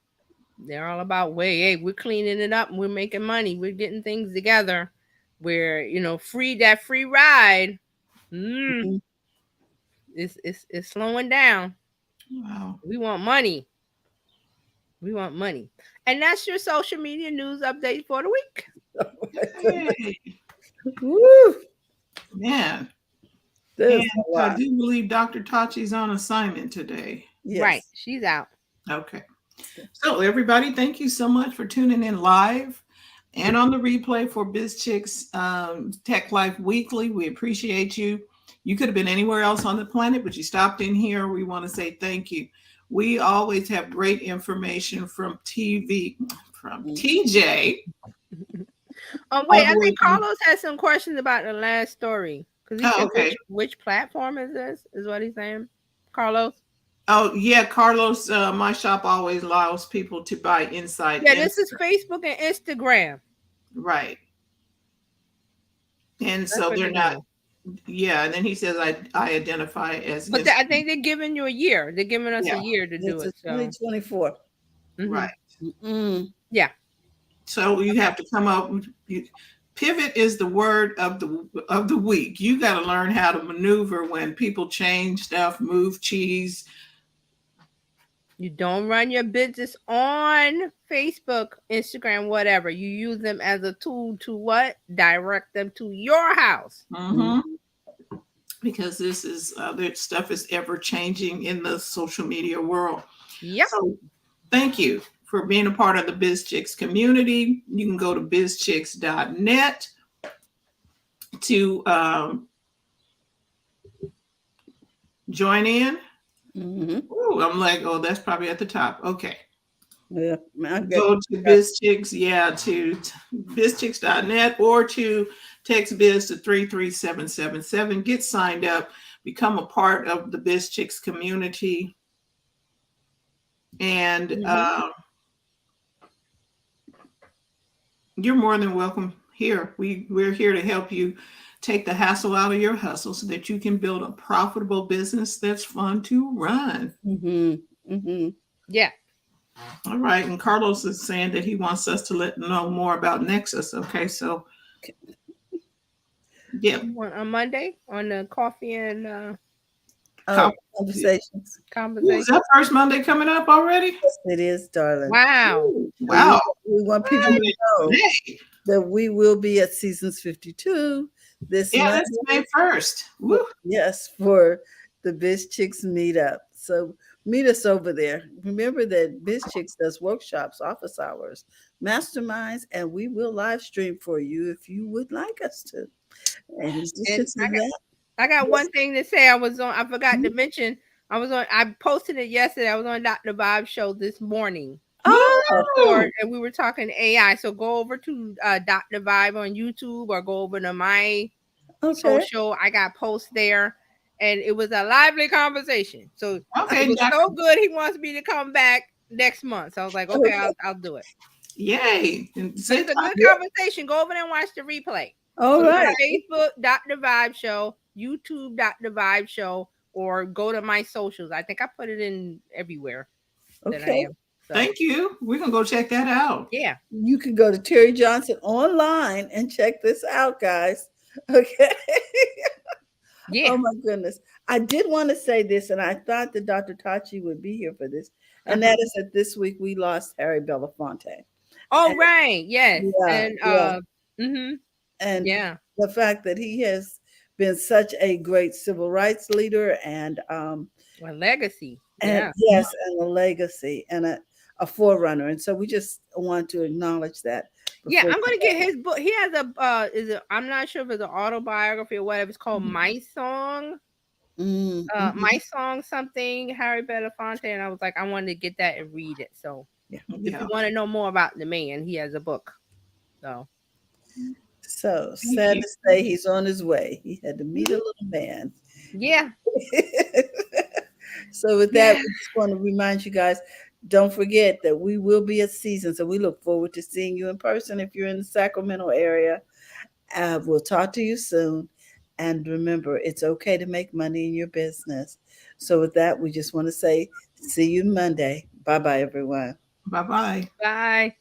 they're all about hey, we're cleaning it up and we're making money. We're getting things together. Where free ride. It's slowing down. Wow. We want money. And that's your social media news update for the week. Hey. Woo! Man. And I do believe Dr. Tachi's on assignment today. Yes. Right. She's out. Okay. So everybody, thank you so much for tuning in live and on the replay for BizChicks Tech Life Weekly. We appreciate you. You could have been anywhere else on the planet, but you stopped in here. We want to say thank you. We always have great information from TJ. Oh, wait, I think Carlos has some questions about the last story. Because he said, okay. Which platform is this? Is what he's saying. Carlos? Oh, yeah, Carlos, my shop always allows people to buy inside. Yeah, this is Facebook and Instagram. Right. And so they're not. Yeah, and then he says, I identify as. But I think they're giving you a year. They're giving us a year to do it. 2024. Right. Yeah. So you have to come up. Pivot is the word of the week. You got to learn how to maneuver when people change stuff, move cheese. You don't run your business on Facebook, Instagram, whatever. You use them as a tool to what? Direct them to your house. Because this is that stuff is ever changing in the social media world. Yep. So thank you for being a part of the BizChicks community. You can go to bizchicks.net to join in. Ooh, I'm like, oh, that's probably at the top. Okay. Yeah. Go to BizChicks, to bizchicks.net or to text Biz to 33777. Get signed up. Become a part of the BizChicks community. And you're more than welcome here. We're here to help you take the hassle out of your hustle so that you can build a profitable business that's fun to run. Yeah. All right. And Carlos is saying that he wants us to know more about Nexus. Okay. So, yeah. On Monday on the coffee and conversations. Ooh, is that first Monday coming up already? Yes, it is, darling. Wow. Ooh, wow. We want people to know that we will be at Seasons 52 this month. That's May 1st. Woo. Yes, for the BizChicks meetup. So meet us over there. Remember that BizChicks does workshops, office hours, masterminds, and we will live stream for you if you would like us to. And I got one thing to say. I forgot to mention, I posted it yesterday. I was on Dr. Bob's show this morning. And we were talking AI. So go over to Dr. Vibe on YouTube or go over to my social. I got posts there. And it was a lively conversation. So it was so good. He wants me to come back next month. So I was like, okay, I'll do it. Yay. And But say it's a good Yeah. conversation. Go over there and watch the replay. All Go to right. Facebook, Dr. Vibe Show, YouTube, Dr. Vibe Show, or go to my socials. I think I put it in everywhere that I Okay. am. So, thank you. We're going to go check that out. yeah. You can go to Terry Johnson online and check this out, guys. Okay. Yeah. Oh my goodness. I did want to say this, and I thought that Dr. Tachi would be here for this. And that is that this week we lost Harry Belafonte. Oh, And- right. Yes. Yeah, And yeah. mhm. And Yeah. the fact that he has been such a great civil rights leader and A legacy. and Yeah. yes, and a legacy and a forerunner. And so we just want to acknowledge that. Yeah, before I'm gonna we get go. his book. He has a is it I'm not sure if it's an autobiography or whatever. It's called My Song. Mm, mhm. My Song something, Harry Belafonte, and I was like, I wanted to get that and read it. So if Yeah. you want to know more about the man, he has a book. So So Thank sad you. to say he's on his way. He had to meet a little man. yeah. So with that, we just want to remind you guys, don't forget that we will be at season. So we look forward to seeing you in person if you're in the Sacramento area. We'll talk to you soon. And remember, it's okay to make money in your business. So with that, we just want to say, see you Monday. Bye-bye, everyone. Bye-bye. Bye.